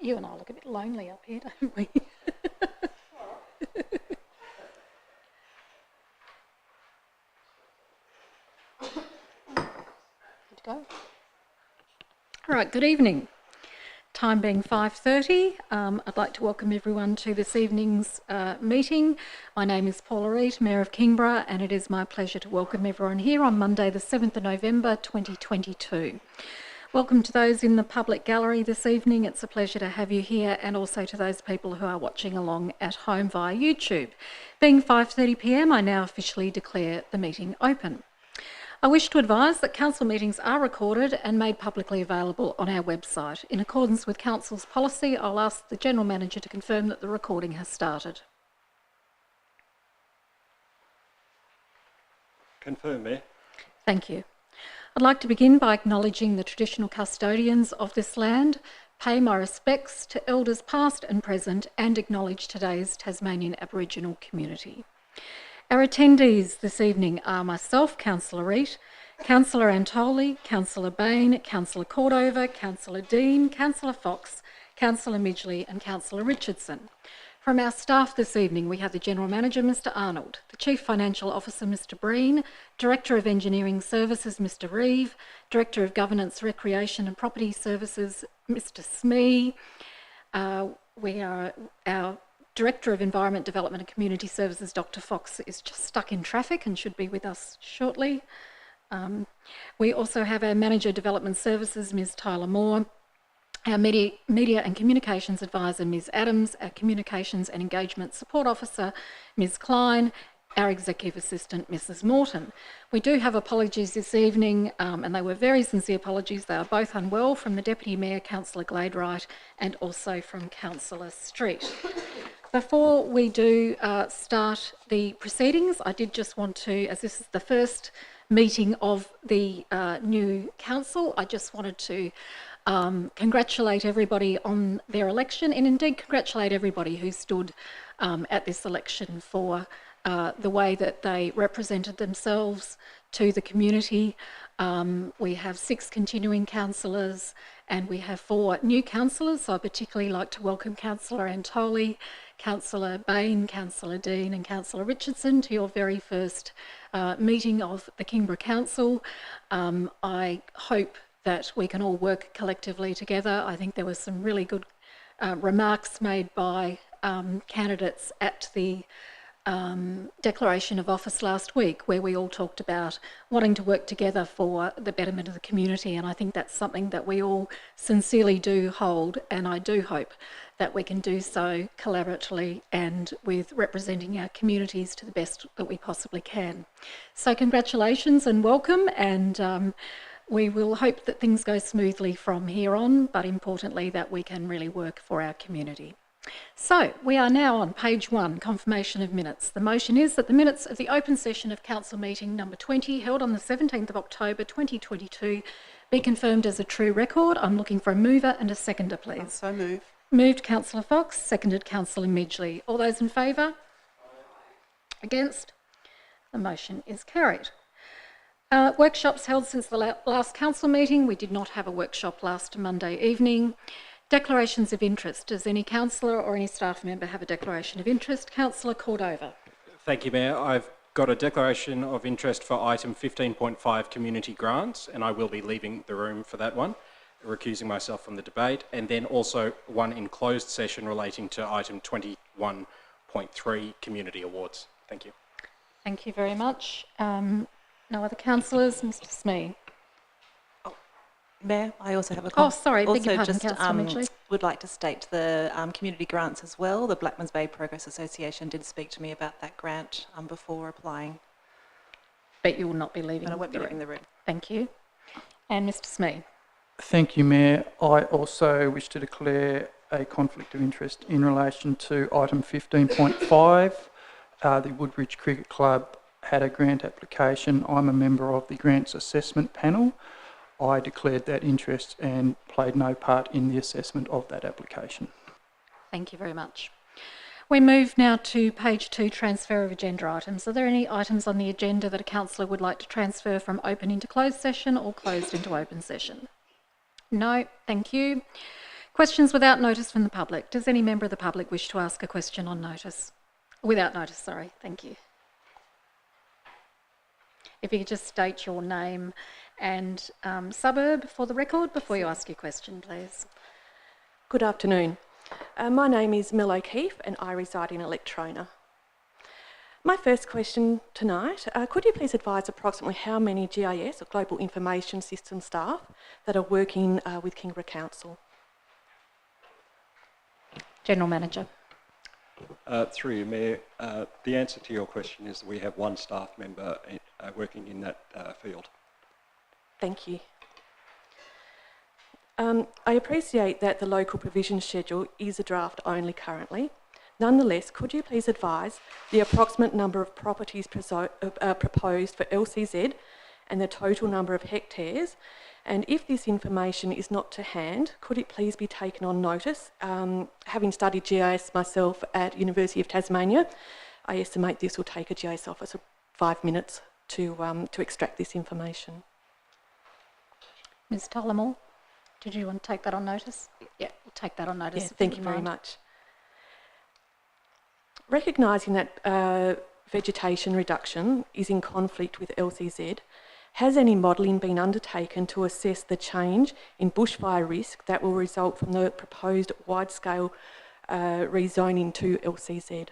You and I look a bit lonely up here, don't we? Good to go. All right, good evening. Time being 5:30, I'd like to welcome everyone to this evening's meeting. My name is Paula Reid, Mayor of Kingborough, and it is my pleasure to welcome everyone here on Monday the 7th of November 2022. Welcome to those in the public gallery this evening. It's a pleasure to have you here, and also to those people who are watching along at home via YouTube. Being 5:30 p.m, I now officially declare the meeting open. I wish to advise that council meetings are recorded and made publicly available on our website. In accordance with council's policy, I'll ask the General Manager to confirm that the recording has started. Confirm, Mayor. Thank you. I'd like to begin by acknowledging the traditional custodians of this land, pay my respects to elders past and present, and acknowledge today's Tasmanian Aboriginal community. Our attendees this evening are myself, Councillor Reid, Councillor Antoli, Councillor Bain, Councillor Cordova, Councillor Dean, Councillor Fox, Councillor Midgley and Councillor Richardson. From our staff this evening, we have the General Manager, Mr Arnold, the Chief Financial Officer, Mr Breen, Director of Engineering Services, Mr Reeve, Director of Governance, Recreation and Property Services, Mr Smee. Our Director of Environment Development and Community Services, Dr Fox, is just stuck in traffic and should be with us shortly. We also have our Manager Development Services, Ms Tyler Moore, our Media and Communications Advisor, Ms Adams, our Communications and Engagement Support Officer, Ms Klein, our Executive Assistant, Mrs Morton. We do have apologies this evening, and they were very sincere apologies. They are both unwell, from the Deputy Mayor, Councillor Gladewright, and also from Councillor Street. Before we do start the proceedings, I did just want to, as this is the first meeting of the new council, I just wanted to congratulate everybody on their election, and indeed congratulate everybody who stood at this election for the way that they represented themselves to the community. We have 6 continuing councillors and we have 4 new councillors, so I particularly like to welcome Councillor Antoli, Councillor Bain, Councillor Dean and Councillor Richardson to your very first meeting of the Kingborough Council. I hope that we can all work collectively together. I think there were some really good remarks made by candidates at the declaration of office last week, where we all talked about wanting to work together for the betterment of the community, and I think that's something that we all sincerely do hold, and I do hope that we can do so collaboratively and with representing our communities to the best that we possibly can. So congratulations and welcome, and we will hope that things go smoothly from here on, but importantly that we can really work for our community. So we are now on page 1, confirmation of minutes. The motion is that the minutes of the open session of council meeting number 20 held on the 17th of October 2022 be confirmed as a true record. I'm looking for a mover and a seconder, please. So move. Moved Councillor Fox, seconded Councillor Midgley. All those in favour? Against? The motion is carried. Workshops held since the last council meeting. We did not have a workshop last Monday evening. Declarations of interest. Does any councillor or any staff member have a declaration of interest? Councillor Cordova. Thank you, Mayor. I've got a declaration of interest for item 15.5, community grants, and I will be leaving the room for that one, recusing myself from the debate, and then also one in closed session relating to item 21.3, community awards. Thank you. Thank you very much. No other councillors? Mr Smee. Mayor, I also have a comment. Oh, sorry, beg your pardon, Councillor Midgley. Would like to state the community grants as well. The Blackmans Bay Progress Association did speak to me about that grant before applying. But you will not be leaving. But I won't be leaving the room. Thank you. And Mr Smee. Thank you, Mayor. I also wish to declare a conflict of interest in relation to item 15.5. The Woodbridge Cricket Club had a grant application. I'm a member of the grants assessment panel. I declared that interest and played no part in the assessment of that application. Thank you very much. We move now to page 2, transfer of agenda items. Are there any items on the agenda that a councillor would like to transfer from open into closed session or closed into open session? No, thank you. Questions without notice from the public. Does any member of the public wish to ask a question on notice? Without notice, sorry. Thank you. If you could just state your name and suburb for the record before you ask your question, please. Good afternoon. My name is Mel O'Keefe and I reside in Electrona. My first question tonight, could you please advise approximately how many GIS or Global Information System staff that are working with Kingborough Council? General Manager. Through you, Mayor, the answer to your question is that we have one staff member working in that field. Thank you. I appreciate that the local provision schedule is a draft only currently. Nonetheless, could you please advise the approximate number of properties proposed for LCZ and the total number of hectares? And if this information is not to hand, could it please be taken on notice? Having studied GIS myself at University of Tasmania, I estimate this will take a GIS officer 5 minutes to extract this information. Ms Tullamore, did you want to take that on notice? Yeah, we'll take that on notice. Yeah, thank you very much. Recognising that vegetation reduction is in conflict with LCZ, has any modelling been undertaken to assess the change in bushfire risk that will result from the proposed wide-scale rezoning to LCZ?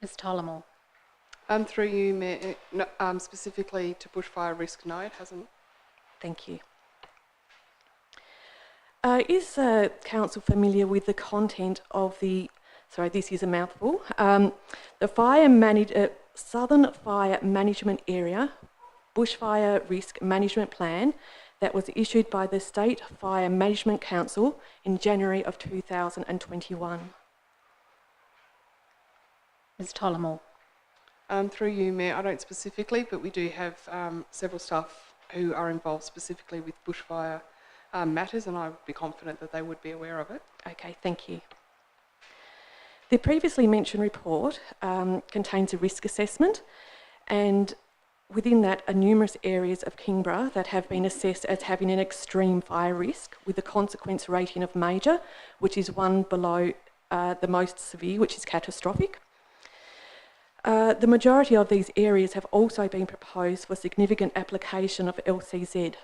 Ms Tullamore. Through you, Mayor, specifically to bushfire risk, no, it hasn't. Thank you. Is Council familiar with the content of the, sorry, this is a mouthful, the Southern Fire Management Area Bushfire Risk Management Plan that was issued by the State Fire Management Council in January of 2021? Ms Tullamore. Through you, Mayor, I don't specifically, but we do have several staff who are involved specifically with bushfire matters, and I would be confident that they would be aware of it. Okay, thank you. The previously mentioned report contains a risk assessment, and within that are numerous areas of Kingborough that have been assessed as having an extreme fire risk with a consequence rating of major, which is one below the most severe, which is catastrophic. The majority of these areas have also been proposed for significant application of LCZ.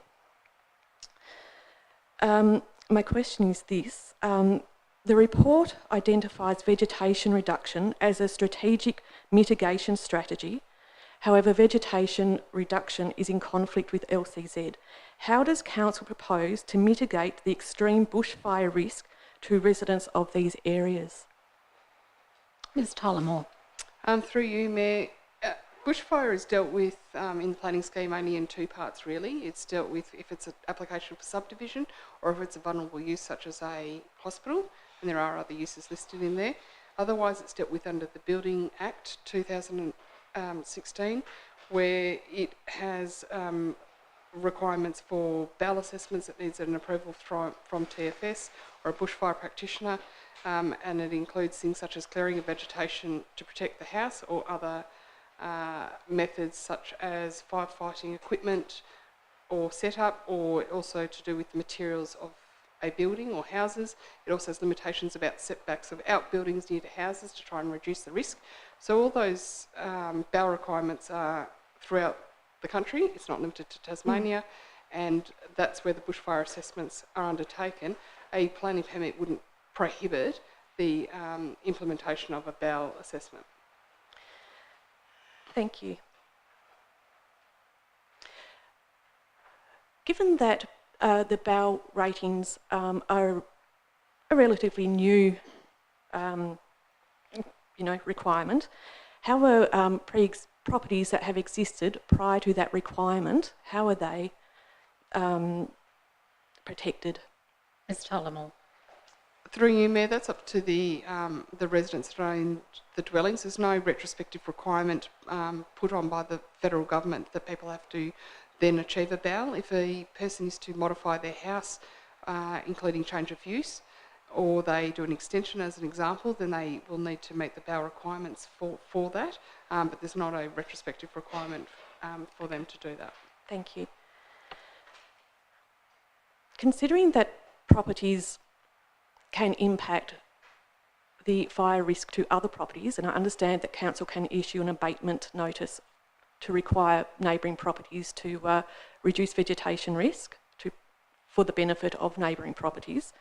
My question is this. The report identifies vegetation reduction as a strategic mitigation strategy. However, vegetation reduction is in conflict with LCZ. How does Council propose to mitigate the extreme bushfire risk to residents of these areas? Ms Tullamore. Through you, Mayor, bushfire is dealt with in the planning scheme only in two parts, really. It's dealt with if it's an application for subdivision or if it's a vulnerable use such as a hospital, and there are other uses listed in there. Otherwise, it's dealt with under the Building Act 2016, where it has requirements for bowel assessments. It needs an approval from TFS or a bushfire practitioner, and it includes things such as clearing of vegetation to protect the house or other methods such as firefighting equipment or setup, or also to do with the materials of a building or houses. It also has limitations about setbacks of outbuildings near to houses to try and reduce the risk. So all those BAL requirements are throughout the country. It's not limited to Tasmania, and that's where the bushfire assessments are undertaken. A planning permit wouldn't prohibit the implementation of a BAL assessment. Thank you. Given that the BAL ratings are a relatively new, requirement, how are properties that have existed prior to that requirement, how are they protected? Ms Tullamore. Through you, Mayor, that's up to the residents that own the dwellings. There's no retrospective requirement put on by the federal government that people have to then achieve a BAL. If a person is to modify their house, including change of use, or they do an extension as an example, then they will need to meet the BAL requirements for that. But there's not a retrospective requirement for them to do that. Thank you. Considering that properties can impact the fire risk to other properties, and I understand that council can issue an abatement notice to require neighbouring properties to reduce vegetation risk for the benefit of neighbouring properties.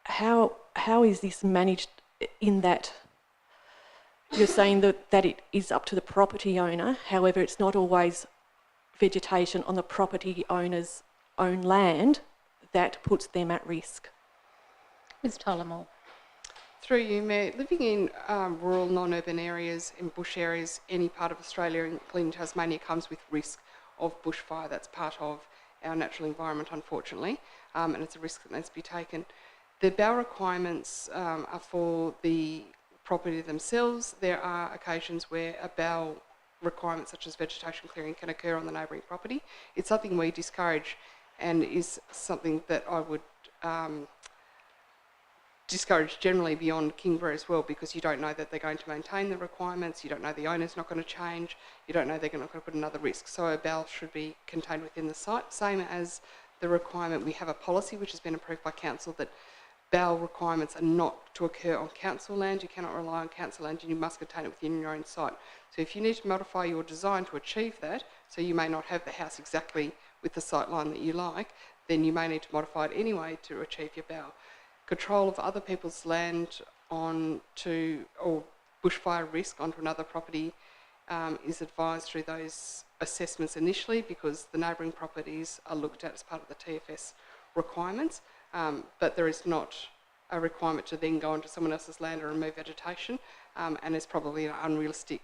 How is this managed in that you're saying that it is up to the property owner, however it's not always vegetation on the property owner's own land that puts them at risk? Ms Tyler Moore. Through you, Mayor, living in rural non-urban areas, in bush areas, any part of Australia, including Tasmania, comes with risk of bushfire. That's part of our natural environment, unfortunately, and it's a risk that needs to be taken. The BAL requirements are for the property themselves. There are occasions where a BAL requirement such as vegetation clearing can occur on the neighbouring property. It's something we discourage and is something that I would discourage generally beyond Kingborough as well, because you don't know that they're going to maintain the requirements, you don't know the owner's not going to change, you don't know they're not going to put another risk. So a BAL should be contained within the site. Same as the requirement, we have a policy which has been approved by council that BAL requirements are not to occur on council land. You cannot rely on council land and you must contain it within your own site. So if you need to modify your design to achieve that, so you may not have the house exactly with the sight line that you like, then you may need to modify it anyway to achieve your BAL. Control of other people's land or bushfire risk onto another property is advised through those assessments initially, because the neighbouring properties are looked at as part of the TFS requirements, but there is not a requirement to then go onto someone else's land and remove vegetation, and it's probably an unrealistic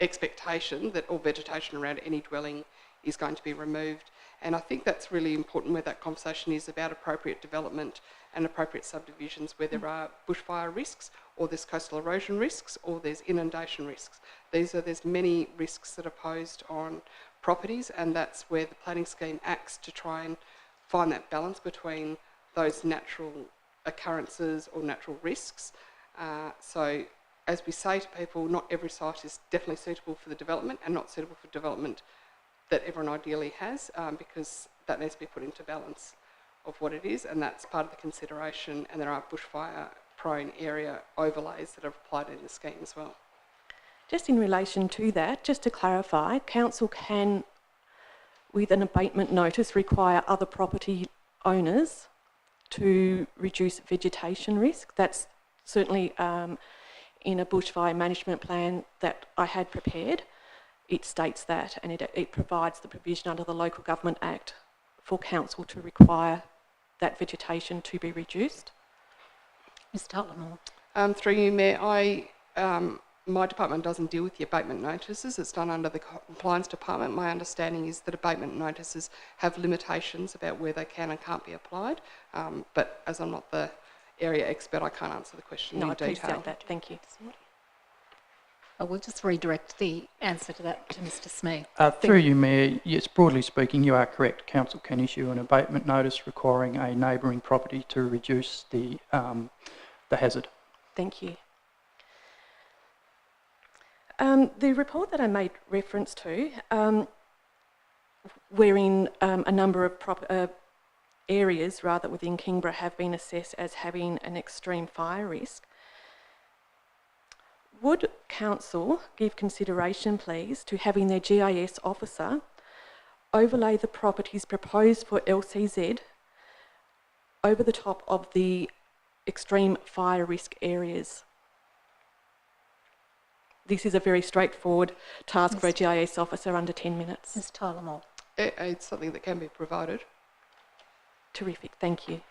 expectation that all vegetation around any dwelling is going to be removed. And I think that's really important, where that conversation is about appropriate development and appropriate subdivisions where there are bushfire risks, or there's coastal erosion risks, or there's inundation risks. There's many risks that are posed on properties, and that's where the planning scheme acts to try and find that balance between those natural occurrences or natural risks. So as we say to people, not every site is definitely suitable for the development, and not suitable for development that everyone ideally has, because that needs to be put into balance of what it is, and that's part of the consideration. And there are bushfire prone area overlays that are applied in the scheme as well. Just in relation to that, just to clarify, council can, with an abatement notice, require other property owners to reduce vegetation risk. That's certainly in a bushfire management plan that I had prepared. It states that, and it provides the provision under the Local Government Act for council to require that vegetation to be reduced. Ms Tyler Moore. Through you, Mayor, my department doesn't deal with the abatement notices. It's done under the compliance department. My understanding is that abatement notices have limitations about where they can and can't be applied. But as I'm not the area expert, I can't answer the question in detail. I appreciate that. Thank you. We'll just redirect the answer to that to Mr Smee. Through you, Mayor, yes, broadly speaking, you are correct. Council can issue an abatement notice requiring a neighbouring property to reduce the hazard. Thank you. The report that I made reference to, wherein a number of areas within Kingborough have been assessed as having an extreme fire risk, would council give consideration, please, to having their GIS officer overlay the properties proposed for LCZ over the top of the extreme fire risk areas? This is a very straightforward task for a GIS officer, under 10 minutes. Ms Tyler Moore. It's something that can be provided. Terrific, thank you.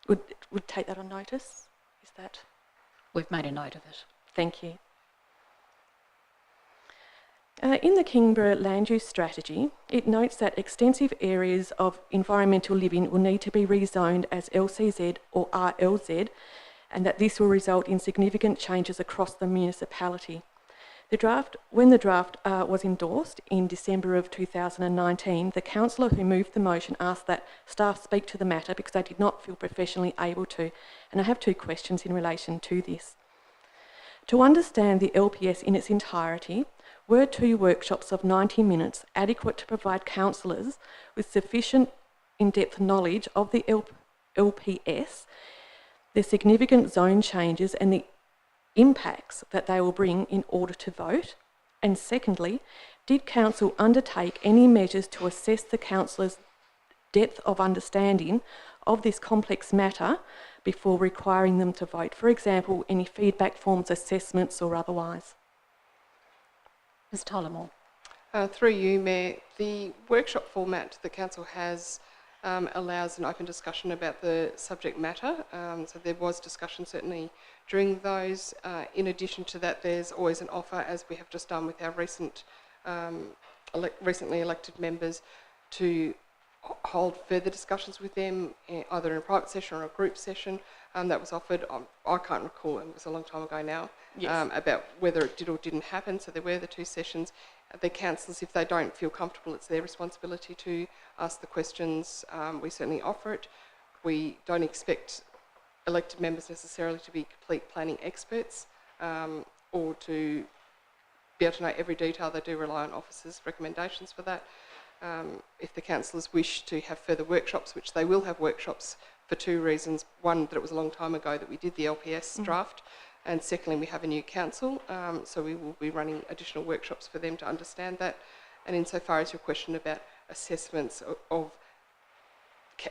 Would take that on notice? Is that? We've made a note of it. Thank you. In the Kingborough land use strategy, it notes that extensive areas of environmental living will need to be rezoned as LCZ or RLZ, and that this will result in significant changes across the municipality. When the draft was endorsed in December of 2019, the councillor who moved the motion asked that staff speak to the matter because they did not feel professionally able to. And I have two questions in relation to this. To understand the LPS in its entirety, were 2 workshops of 90 minutes adequate to provide councillors with sufficient in-depth knowledge of the LPS, the significant zone changes and the impacts that they will bring in order to vote? And secondly, did Council undertake any measures to assess the councillors' depth of understanding of this complex matter before requiring them to vote? For example, any feedback forms, assessments or otherwise? Ms Tyler-Moore. Through you, Mayor, the workshop format the Council has allows an open discussion about the subject matter. So there was discussion certainly during those. In addition to that, there's always an offer, as we have just done with our recently elected members, to hold further discussions with them, either in a private session or a group session. That was offered. I can't recall, it was a long time ago now, Yes. about whether it did or didn't happen. So there were the two sessions. The councillors, if they don't feel comfortable, it's their responsibility to ask the questions. We certainly offer it. We don't expect elected members necessarily to be complete planning experts or to be able to know every detail. They do rely on officers' recommendations for that. If the councillors wish to have further workshops, which they will have workshops for two reasons. One, that it was a long time ago that we did the LPS draft, and secondly, we have a new council, so we will be running additional workshops for them to understand that. And insofar as your question about assessments of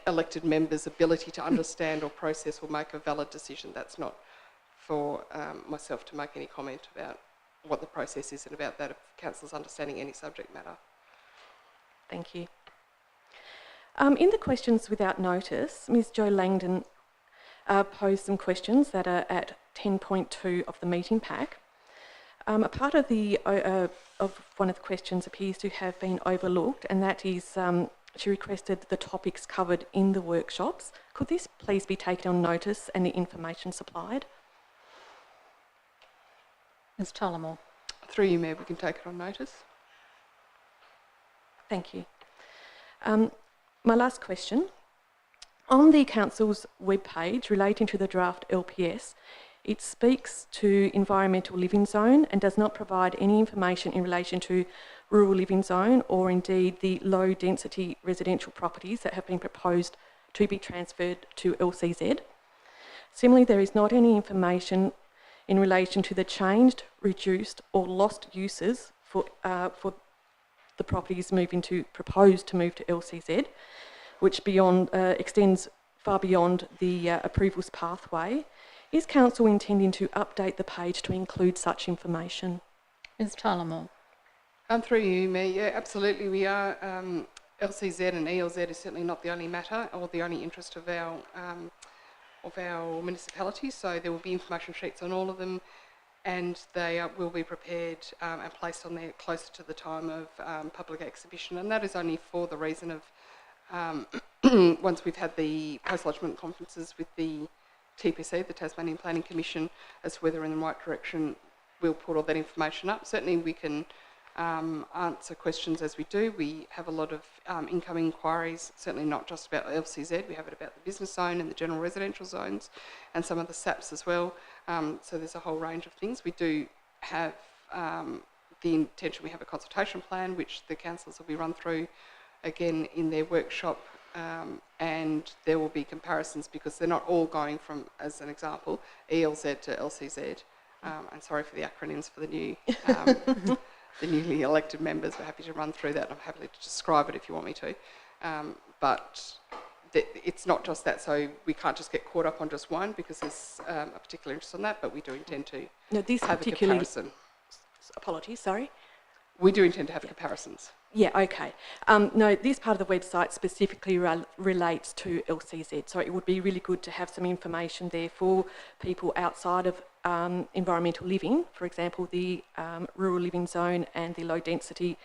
elected members' ability to understand or process or make a valid decision, that's not for myself to make any comment about what the process is and about that of councillors understanding any subject matter. Thank you. In the questions without notice, Ms Jo Langdon posed some questions that are at 10.2 of the meeting pack. A part of one of the questions appears to have been overlooked, and that is she requested the topics covered in the workshops. Could this please be taken on notice and the information supplied? Ms Tyler-Moore. Through you, Mayor, we can take it on notice. Thank you. My last question. On the Council's webpage relating to the draft LPS, it speaks to environmental living zone and does not provide any information in relation to rural living zone or indeed the low density residential properties that have been proposed to be transferred to LCZ. Similarly, there is not any information in relation to the changed, reduced or lost uses for the properties proposed to move to LCZ, which extends far beyond the approvals pathway. Is Council intending to update the page to include such information? Ms Tyler-Moore. Through you, Mayor, yeah, absolutely we are. LCZ and ELZ is certainly not the only matter or the only interest of our municipalities, so there will be information sheets on all of them, and they will be prepared and placed on there closer to the time of public exhibition, and that is only for the reason of once we've had the post-lodgement conferences with the TPC, the Tasmanian Planning Commission, as to whether in the right direction, we'll put all that information up. Certainly we can answer questions as we do. We have a lot of incoming inquiries, certainly not just about LCZ, we have it about the business zone and the general residential zones and some of the SAPs as well. So there's a whole range of things. We do have the intention, we have a consultation plan which the councillors will be run through again in their workshop, and there will be comparisons because they're not all going from, as an example, ELZ to LCZ. And sorry for the acronyms for the new the newly elected members. We're happy to run through that. I'm happy to describe it if you want me to. But it's not just that, so we can't just get caught up on just one because there's a particular interest on that, but we do intend to have a comparison. Apologies, sorry. We do intend to have comparisons. Yeah, okay. No, this part of the website specifically relates to LCZ, so it would be really good to have some information there for people outside of environmental living, for example, the rural living zone and the low density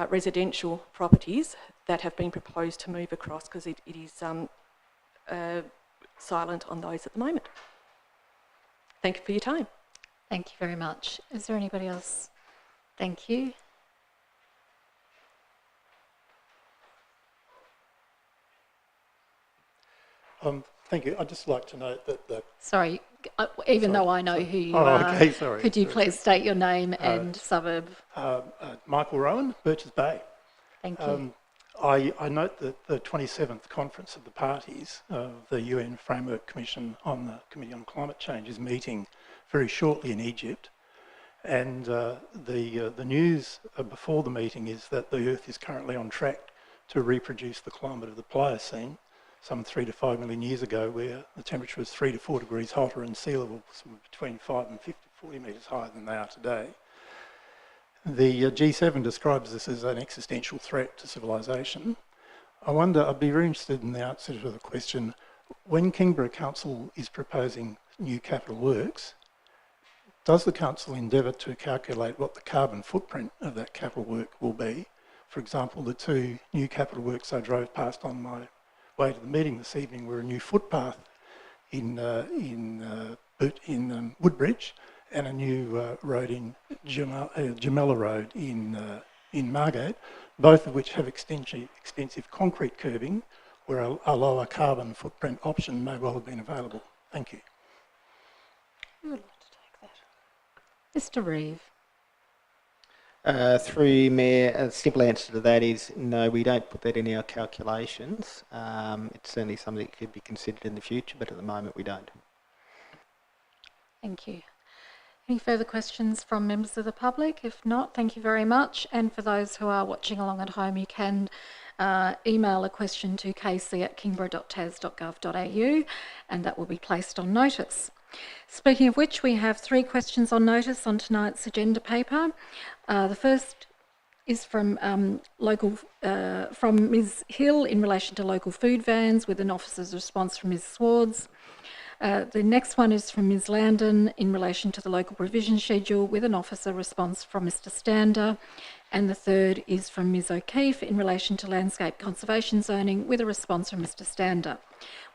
residential properties that have been proposed to move across, because it is silent on those at the moment. Thank you for your time. Thank you very much. Is there anybody else? Thank you. Thank you. I'd just like to note that the... Sorry, though I know who you are, are, sorry. could you please state your name and suburb? Michael Rowan, Birches Bay. Thank you. I note that the 27th Conference of the Parties of the UN Framework Commission on the Committee on Climate Change is meeting very shortly in Egypt. And the news before the meeting is that the Earth is currently on track to reproduce the climate of the Pliocene, some 3 to 5 million years ago, where the temperature was 3 to 4 degrees hotter and sea level was between 5 and 40 metres higher than they are today. The G7 describes this as an existential threat to civilisation. I wonder, I'd be very interested in the answer to the question, when Kingborough Council is proposing new capital works, does the council endeavour to calculate what the carbon footprint of that capital work will be? For example, the 2 new capital works I drove past on my way to the meeting this evening were a new footpath in Woodbridge and a new road in Jamela Road in Margate, both of which have extensive concrete curbing, where a lower carbon footprint option may well have been available. Thank you. Who would like to take that? Mr. Reeve. Through you, Mayor, a simple answer to that is no, we don't put that in our calculations. It's certainly something that could be considered in the future, but at the moment we don't. Thank you. Any further questions from members of the public? If not, thank you very much. And for those who are watching along at home, you can email a question to kc@kingborough.tas.gov.au and that will be placed on notice. Speaking of which, we have 3 questions on notice on tonight's agenda paper. The first is from Ms. Hill in relation to local food vans, with an officer's response from Ms. Swards. The next one is from Ms. Landon in relation to the local provision schedule, with an officer response from Mr. Stander. And the third is from Ms. O'Keefe in relation to landscape conservation zoning, with a response from Mr. Stander.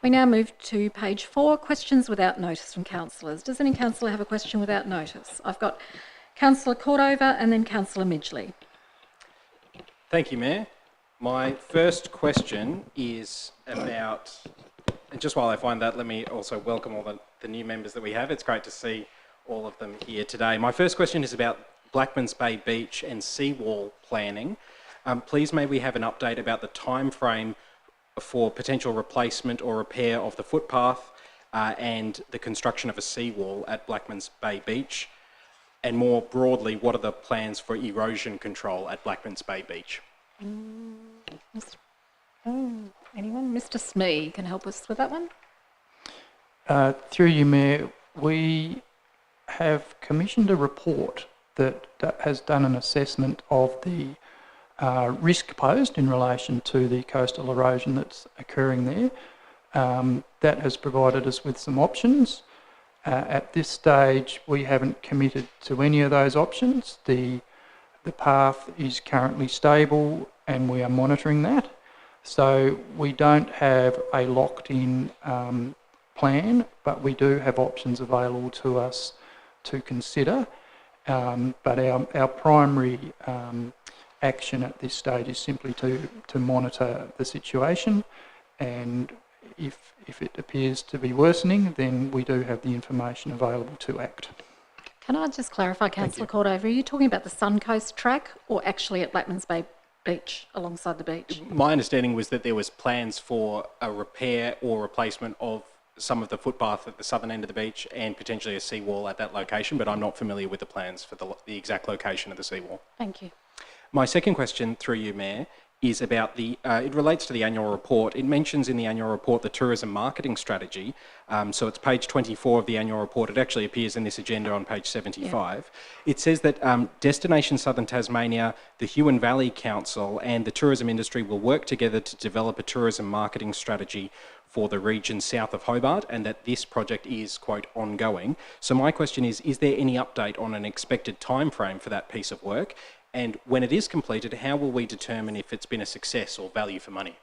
We now move to page 4, questions without notice from councillors. Does any councillor have a question without notice? I've got Councillor Cordova and then Councillor Midgley. Thank you, Mayor. My first question is about, and just while I find that, let me also welcome all the new members that we have. It's great to see all of them here today. My first question is about Blackmans Bay Beach and seawall planning. Please may we have an update about the time frame for potential replacement or repair of the footpath and the construction of a seawall at Blackmans Bay Beach? And more broadly, what are the plans for erosion control at Blackmans Bay Beach? Anyone? Mr. Smee can help us with that one. Through you, Mayor, we have commissioned a report that has done an assessment of the risk posed in relation to the coastal erosion that's occurring there. That has provided us with some options. At this stage, we haven't committed to any of those options. The path is currently stable and we are monitoring that. So we don't have a locked-in plan, but we do have options available to us to consider. But our primary action at this stage is simply to monitor the situation, and if it appears to be worsening, then we do have the information available to act. Can I just clarify, Councillor Cordova, are you talking about the Suncoast track or actually at Blackmans Bay Beach, alongside the beach? My understanding was that there was plans for a repair or replacement of some of the footpath at the southern end of the beach and potentially a seawall at that location, but I'm not familiar with the plans for the exact location of the seawall. Thank you. My second question, through you, Mayor, is about it relates to the annual report. It mentions in the annual report the tourism marketing strategy. So it's page 24 of the annual report. It actually appears in this agenda on page 75. Yeah. It says that Destination Southern Tasmania, the Huon Valley Council and the tourism industry will work together to develop a tourism marketing strategy for the region south of Hobart, and that this project is, quote, ongoing. So my question is there any update on an expected time frame for that piece of work? And when it is completed, how will we determine if it's been a success or value for money?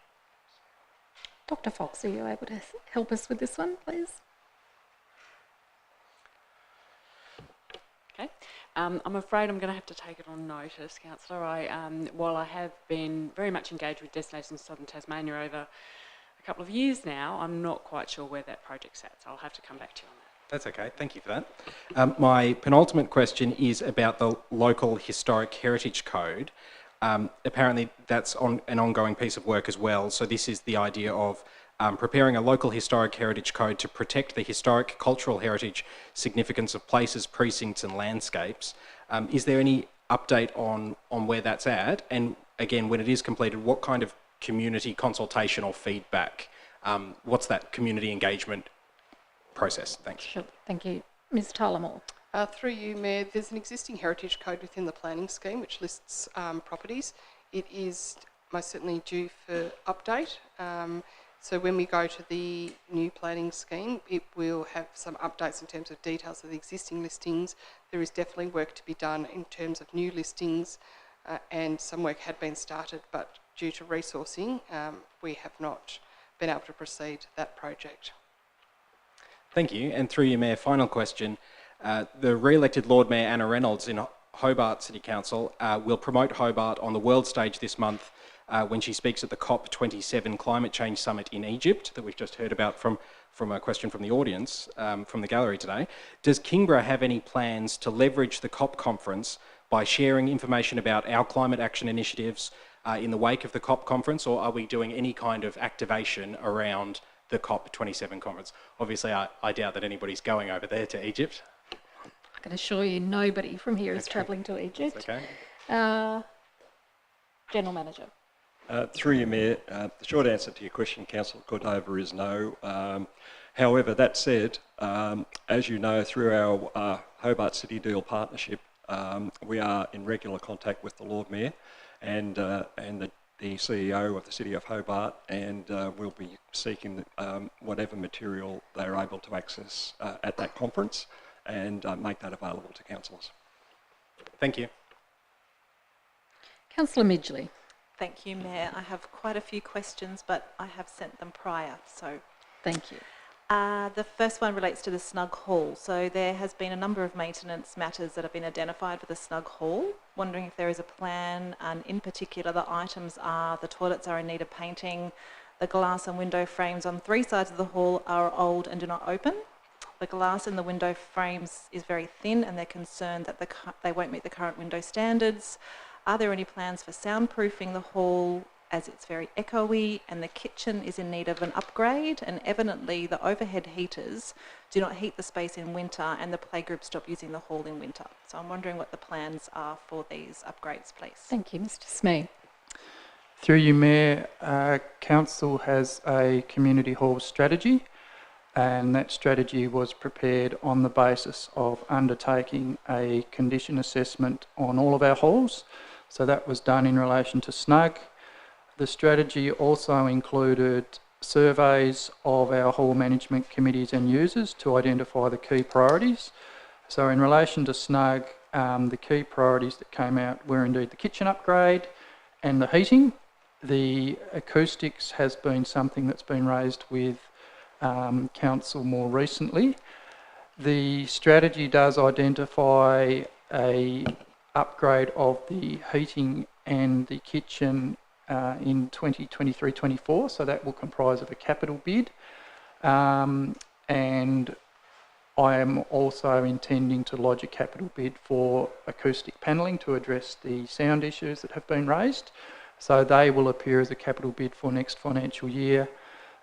Dr. Fox, are you able to help us with this one, please? Okay. I'm afraid I'm going to have to take it on notice, Councillor. While I have been very much engaged with Destination Southern Tasmania over a couple of years now, I'm not quite sure where that project's at, so I'll have to come back to you on that. That's okay, thank you for that. My penultimate question is about the local historic heritage code. apparently that's an ongoing piece of work as well. So this is the idea of preparing a local historic heritage code to protect the historic cultural heritage significance of places, precincts and landscapes. Is there any update on where that's at? And again, when it is completed, what kind of community consultation or feedback? What's that community engagement process? Thanks. Sure. Thank you. Ms Tyler Moore. Through you, Mayor, there's an existing heritage code within the planning scheme which lists properties. It is most certainly due for update. So when we go to the new planning scheme, it will have some updates in terms of details of the existing listings. There is definitely work to be done in terms of new listings, and some work had been started, but due to resourcing, we have not been able to proceed that project. Thank you. And through you, Mayor, final question. The re-elected Lord Mayor Anna Reynolds in Hobart City Council will promote Hobart on the world stage this month when she speaks at the COP27 Climate Change Summit in Egypt that we've just heard about from a question from the audience, from the gallery today. Does Kingborough have any plans to leverage the COP conference by sharing information about our climate action initiatives in the wake of the COP conference, or are we doing any kind of activation around the COP27 conference? Obviously, I doubt that anybody's going over there to Egypt. I can assure you nobody from here is travelling to Egypt. Okay. General Manager. Through you, Mayor, the short answer to your question, Councillor Cordova, is no. However, that said, as you know, through our Hobart City Deal partnership, we are in regular contact with the Lord Mayor and the CEO of the City of Hobart, and we'll be seeking whatever material they're able to access at that conference and make that available to councillors. Thank you. Councillor Midgley. Thank you, Mayor. I have quite a few questions, but I have sent them prior, so... Thank you. The first one relates to the Snug Hall. So there has been a number of maintenance matters that have been identified for the Snug Hall. Wondering if there is a plan, and in particular the items are the toilets are in need of painting, the glass and window frames on 3 sides of the hall are old and do not open. The glass in the window frames is very thin and they're concerned that they won't meet the current window standards. Are there any plans for soundproofing the hall, as it's very echoey, and the kitchen is in need of an upgrade, and evidently the overhead heaters do not heat the space in winter and the playgroup stop using the hall in winter. So I'm wondering what the plans are for these upgrades, please. Thank you. Mr Smee. Through you, Mayor, Council has a community hall strategy, and that strategy was prepared on the basis of undertaking a condition assessment on all of our halls. So that was done in relation to Snug. The strategy also included surveys of our hall management committees and users to identify the key priorities. So in relation to Snug, the key priorities that came out were indeed the kitchen upgrade and the heating. The acoustics has been something that's been raised with Council more recently. The strategy does identify a upgrade of the heating and the kitchen in 2023-24, so that will comprise of a capital bid. And I am also intending to lodge a capital bid for acoustic panelling to address the sound issues that have been raised. So they will appear as a capital bid for next financial year.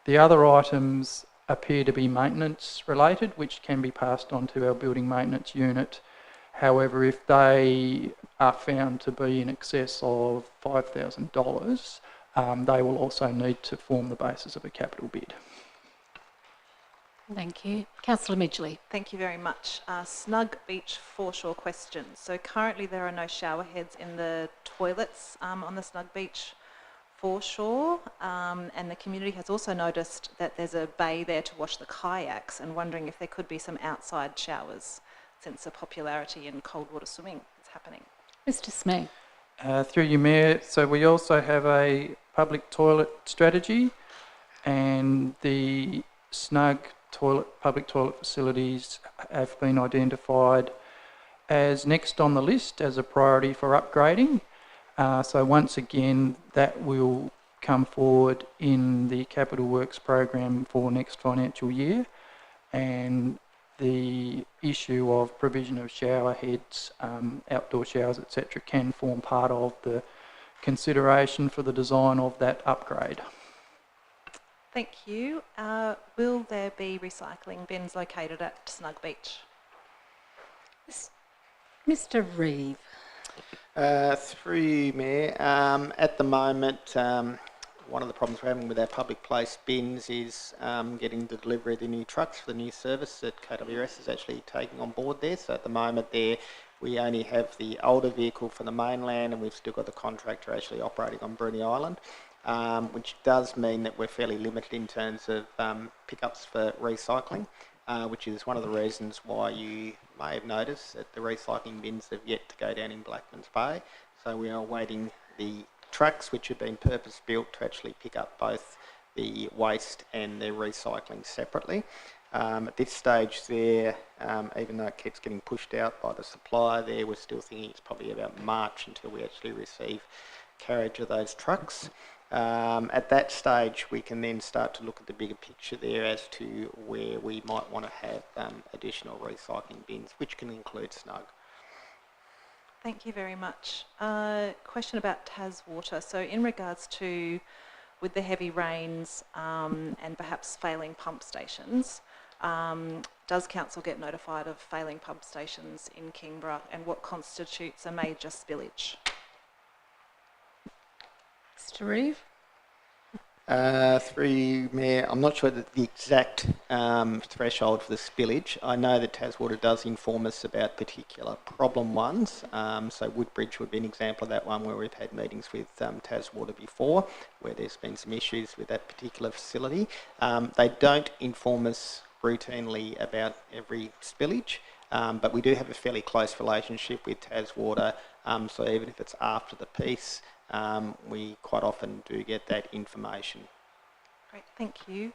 The other items appear to be maintenance related, which can be passed on to our building maintenance unit. However, if they are found to be in excess of $5,000, they will also need to form the basis of a capital bid. Thank you. Councillor Midgley. Thank you very much. Snug Beach foreshore question. So currently there are no shower heads in the toilets on the Snug Beach foreshore, and the community has also noticed that there's a bay there to wash the kayaks, and wondering if there could be some outside showers since the popularity in cold water swimming is happening. Mr Smee. Through you, Mayor, so we also have a public toilet strategy, and the Snug public toilet facilities have been identified as next on the list as a priority for upgrading. So once again, that will come forward in the Capital Works program for next financial year, and the issue of provision of shower heads, outdoor showers, etc., can form part of the consideration for the design of that upgrade. Thank you. Will there be recycling bins located at Snug Beach? Mr. Reeve. Through you, Mayor. At the moment, one of the problems we're having with our public place bins is getting the delivery of the new trucks for the new service that KWS is actually taking on board there. So at the moment there, we only have the older vehicle for the mainland, and we've still got the contractor actually operating on Bruny Island, which does mean that we're fairly limited in terms of pickups for recycling, which is one of the reasons why you may have noticed that the recycling bins have yet to go down in Blackman's Bay. So we are waiting the trucks, which have been purpose-built to actually pick up both the waste and the recycling separately. At this stage there, even though it keeps getting pushed out by the supplier there, we're still thinking it's probably about March until we actually receive carriage of those trucks. At that stage, we can then start to look at the bigger picture there as to where we might want to have additional recycling bins, which can include Snug. Thank you very much. Question about Taswater. So in regards to, with the heavy rains and perhaps failing pump stations, does council get notified of failing pump stations in Kingborough, and what constitutes a major spillage? Mr. Reeve. Through you, Mayor, I'm not sure that the exact threshold for the spillage. I know that Taswater does inform us about particular problem ones. So Woodbridge would be an example of that one, where we've had meetings with Taswater before, where there's been some issues with that particular facility. They don't inform us routinely about every spillage, but we do have a fairly close relationship with Taswater. So even if it's after the piece, we quite often do get that information. Great, thank you.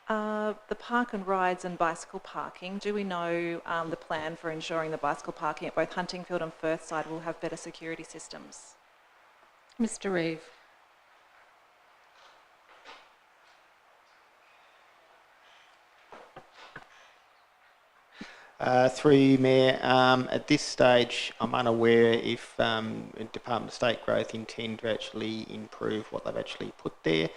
The park and rides and bicycle parking, do we know the plan for ensuring the bicycle parking at both Huntingfield and Firthside will have better security systems? Mr. Reeve. Through you, Mayor, at this stage I'm unaware if Department of State Growth intend to actually improve what they've actually put there,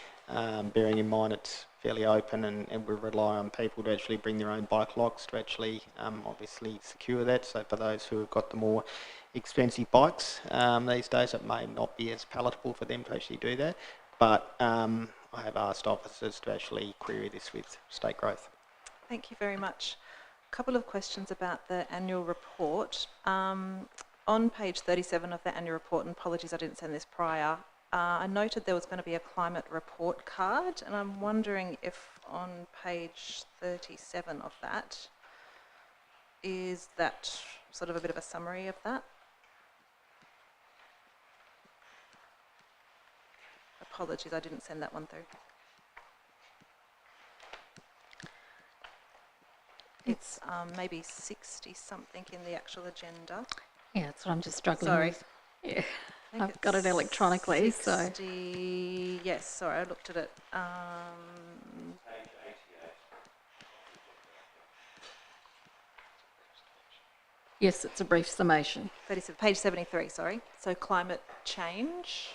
bearing in mind it's fairly open and we rely on people to actually bring their own bike locks to actually obviously secure that. So for those who have got the more expensive bikes these days, it may not be as palatable for them to actually do that. But I have asked officers to actually query this with State Growth. Thank you very much. Couple of questions about the annual report. On page 37 of the annual report, and apologies I didn't send this prior, I noted there was going to be a climate report card, and I'm wondering if on page 37 of that, is that sort of a bit of a summary of that? Apologies, I didn't send that one through. It's maybe 60 something in the actual agenda. Yeah, that's what I'm just struggling Sorry. with. Yeah, I've got it electronically, 60, yes, sorry, I looked at it. Yes, it's a brief summation. Page 73, sorry. So climate change.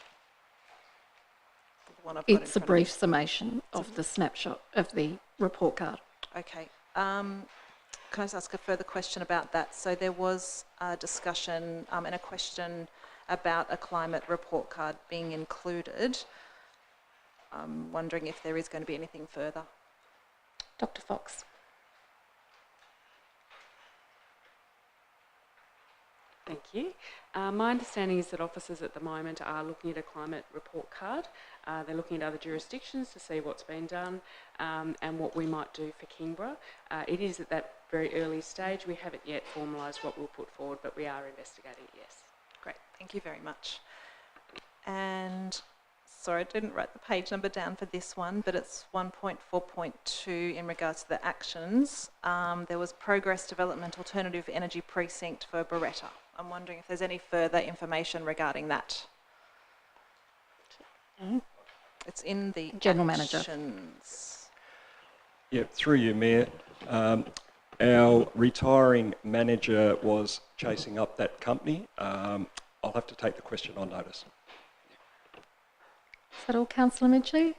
The one I've got in It's a front of me. brief summation of the snapshot of the report card. Okay. Can I just ask a further question about that? So there was a discussion and a question about a climate report card being included. I'm wondering if there is going to be anything further. Dr. Fox. Thank you. My understanding is that officers at the moment are looking at a climate report card. They're looking at other jurisdictions to see what's been done and what we might do for Kingborough. It is at that very early stage. We haven't yet formalised what we'll put forward, but we are investigating it, yes. Great, thank you very much. And sorry, I didn't write the page number down for this one, but it's 1.4.2 in regards to the actions. There was progress development alternative energy precinct for Beretta. I'm wondering if there's any further information regarding that. It's in the General Manager. actions. Yeah, through you, Mayor. Our retiring manager was chasing up that company. I'll have to take the question on notice. Is that all, Councillor Midgley?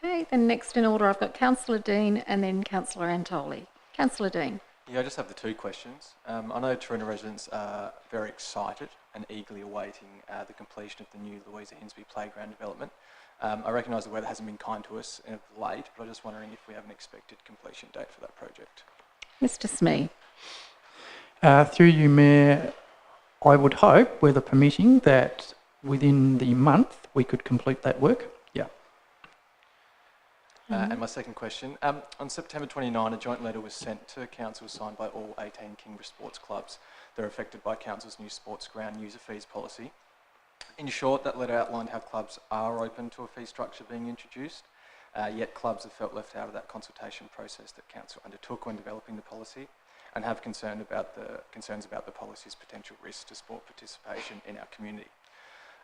Okay, then next in order I've got Councillor Dean and then Councillor Antoli. Councillor Dean. Yeah, I just have the two questions. I know Taroona residents are very excited and eagerly awaiting the completion of the new Louisa Hinsby playground development. I recognise the weather hasn't been kind to us of late, but I'm just wondering if we have an expected completion date for that project. Mr Smee. Through you, Mayor, I would hope, weather permitting, that within the month we could complete that work. Yeah. And my second question, on September 29, a joint letter was sent to Council signed by all 18 Kingborough sports clubs that are affected by Council's new sports ground user fees policy. In short, that letter outlined how clubs are open to a fee structure being introduced, yet clubs have felt left out of that consultation process that Council undertook when developing the policy and have concerns about the policy's potential risks to sport participation in our community.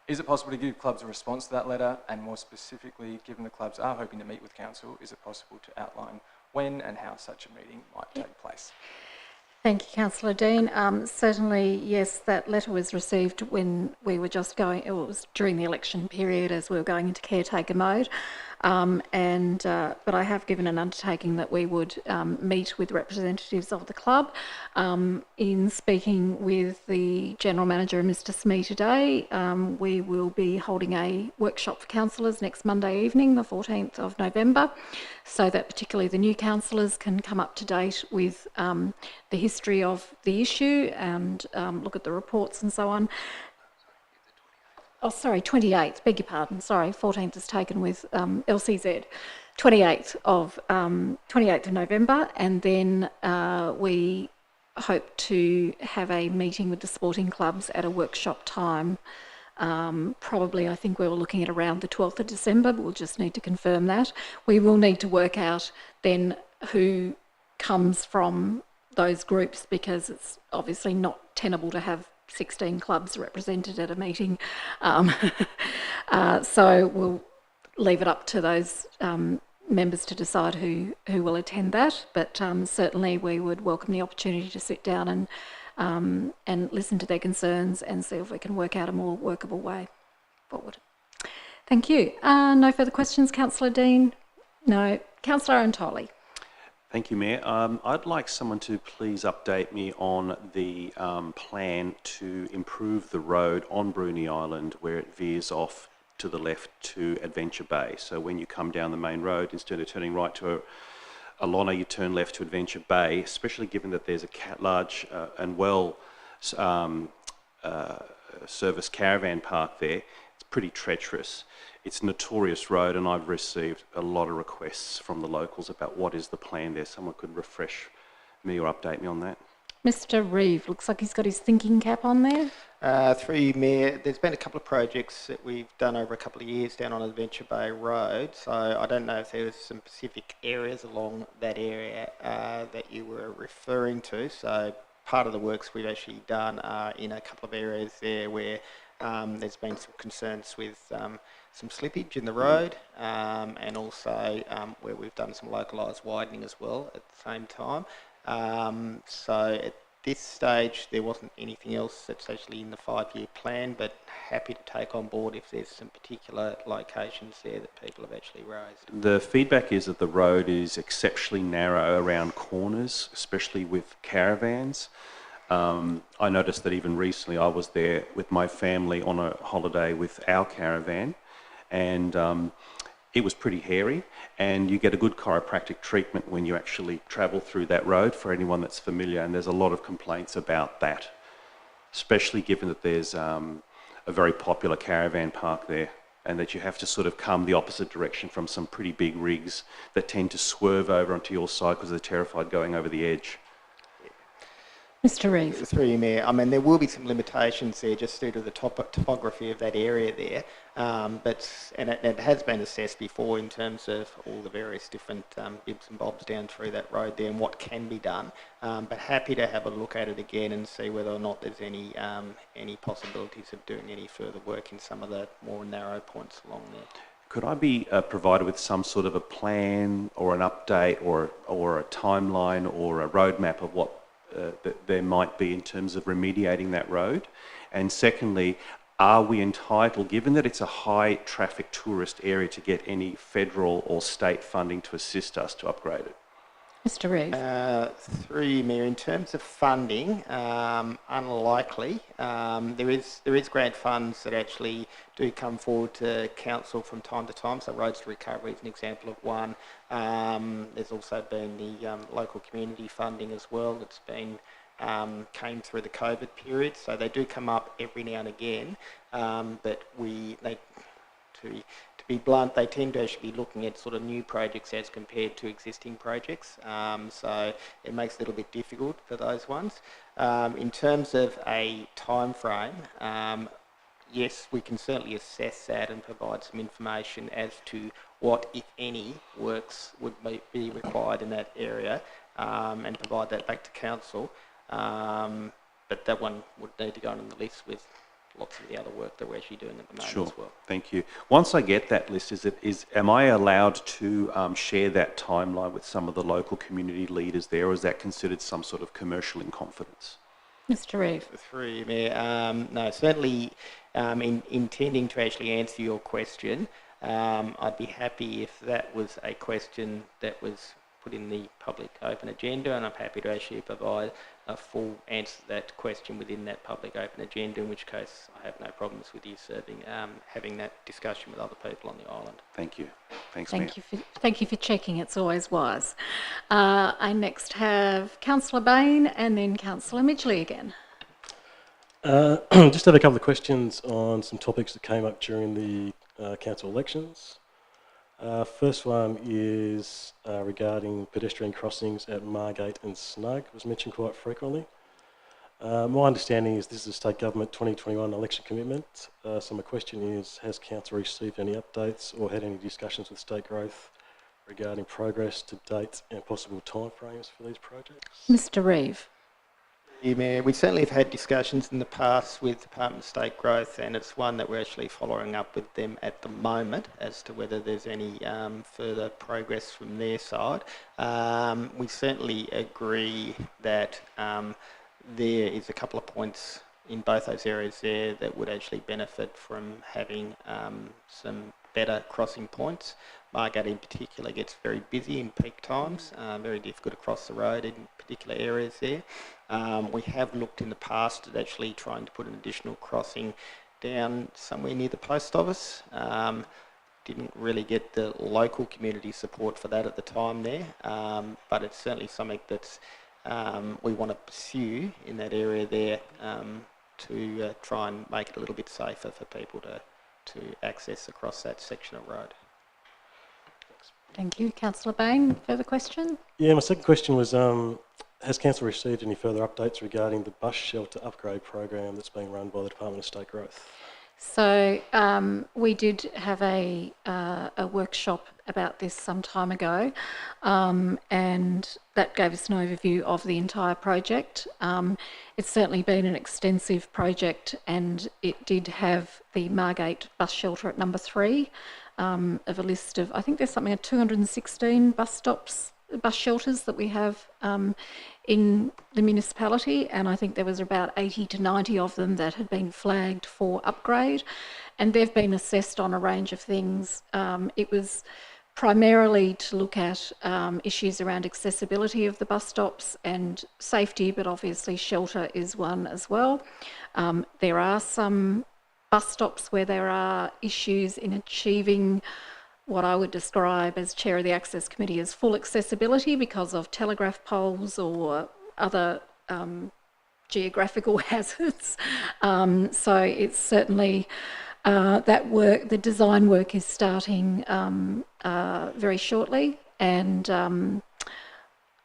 Is it possible to give clubs a response to that letter, and more specifically, given the clubs are hoping to meet with Council, is it possible to outline when and how such a meeting might take place? Thank you, Councillor Dean. Certainly, yes, that letter was received when we were just going, it was during the election period as we were going into caretaker mode. But I have given an undertaking that we would meet with representatives of the club. In speaking with the General Manager, Mr Smee, today, we will be holding a workshop for councillors next Monday evening, the 14th of November, so that particularly the new councillors can come up to date with the history of the issue and look at the reports and so on. Oh, sorry, 28th, beg your pardon, sorry, 14th is taken with LCZ. 28th of November, and then we hope to have a meeting with the sporting clubs at a workshop time. Probably, I think we were looking at around the 12th of December, but we'll just need to confirm that. We will need to work out then who comes from those groups, because it's obviously not tenable to have 16 clubs represented at a meeting. So we'll leave it up to those members to decide who will attend that. But certainly we would welcome the opportunity to sit down and listen to their concerns and see if we can work out a more workable way forward. Thank you. No further questions, Councillor Dean? No. Councillor Antoli. Thank you, Mayor. I'd like someone to please update me on the plan to improve the road on Bruny Island where it veers off to the left to Adventure Bay. So when you come down the main road, instead of turning right to a Lonna, you turn left to Adventure Bay, especially given that there's a large and well service caravan park there. It's pretty treacherous. It's a notorious road, and I've received a lot of requests from the locals about what is the plan there. Someone could refresh me or update me on that. Mr Reeve, looks like he's got his thinking cap on there. Through you, Mayor, there's been a couple of projects that we've done over a couple of years down on Adventure Bay Road, so I don't know if there was some specific areas along that area that you were referring to. So part of the works we've actually done are in a couple of areas there where there's been some concerns with some slippage in the road, and also where we've done some localised widening as well at the same time. So at this stage there wasn't anything else that's actually in the 5-year plan, but happy to take on board if there's some particular locations there that people have actually raised. The feedback is that the road is exceptionally narrow around corners, especially with caravans. I noticed that even recently I was there with my family on a holiday with our caravan, and it was pretty hairy, and you get a good chiropractic treatment when you actually travel through that road, for anyone that's familiar, and there's a lot of complaints about that, especially given that there's a very popular caravan park there, and that you have to sort of come the opposite direction from some pretty big rigs that tend to swerve over onto your side because they're terrified going over the edge. Mr Reeve. Through you, Mayor. I mean, there will be some limitations there just due to the topography of that area there, and it has been assessed before in terms of all the various different bibs and bobs down through that road there and what can be done. But happy to have a look at it again and see whether or not there's any possibilities of doing any further work in some of the more narrow points along there. Could I be provided with some sort of a plan or an update or a timeline or a roadmap of what that there might be in terms of remediating that road? And secondly, are we entitled, given that it's a high traffic tourist area, to get any federal or state funding to assist us to upgrade it? Mr. Reeve. Through you, Mayor, in terms of funding, unlikely. There is grant funds that actually do come forward to council from time to time. So Roads to Recovery is an example of one. There's also been the local community funding as well that's been came through the COVID period. So they do come up every now and again, but to be blunt, they tend to actually be looking at sort of new projects as compared to existing projects. So it makes it a little bit difficult for those ones. In terms of a time frame, yes, we can certainly assess that and provide some information as to what, if any, works would be required in that area, and provide that back to council. But that one would need to go on the list with lots of the other work that we're actually doing at the moment Sure. as well. Thank you. Once I get that list, am I allowed to share that timeline with some of the local community leaders there, or is that considered some sort of commercial in confidence? Mr. Reeve. Through you, Mayor. No, certainly intending to actually answer your question, I'd be happy if that was a question that was put in the public open agenda, and I'm happy to actually provide a full answer to that question within that public open agenda, in which case I have no problems with you having that discussion with other people on the island. Thank you. Thanks, Mayor. Thank you for checking. It's always wise. I next have Councillor Bain and then Councillor Midgley again. Just have a couple of questions on some topics that came up during the council elections. First one is regarding pedestrian crossings at Margate and Snug. It was mentioned quite frequently. My understanding is this is a state government 2021 election commitment. So my question is, has council received any updates or had any discussions with State Growth regarding progress to date and possible timeframes for these projects? Mr. Reeve. Yeah, Mayor, we certainly have had discussions in the past with Department of State Growth, and it's one that we're actually following up with them at the moment as to whether there's any further progress from their side. We certainly agree that there is a couple of points in both those areas there that would actually benefit from having some better crossing points. Margate in particular gets very busy in peak times, very difficult to cross the road in particular areas there. We have looked in the past at actually trying to put an additional crossing down somewhere near the post office. Didn't really get the local community support for that at the time there, but it's certainly something that's we want to pursue in that area there to try and make it a little bit safer for people to access across that section of road. Thank you. Councillor Bain, further question? Yeah, my second question was, has council received any further updates regarding the bus shelter upgrade program that's being run by the Department of State Growth? So we did have a workshop about this some time ago, and that gave us an overview of the entire project. It's certainly been an extensive project, and it did have the Margate bus shelter at number 3 of a list of, I think there's something like 216 bus shelters that we have in the municipality, and I think there was about 80 to 90 of them that had been flagged for upgrade, and they've been assessed on a range of things. It was primarily to look at issues around accessibility of the bus stops and safety, but obviously shelter is one as well. There are some bus stops where there are issues in achieving what I would describe as Chair of the Access Committee as full accessibility because of telegraph poles or other geographical hazards. So it's certainly that work, the design work is starting very shortly, and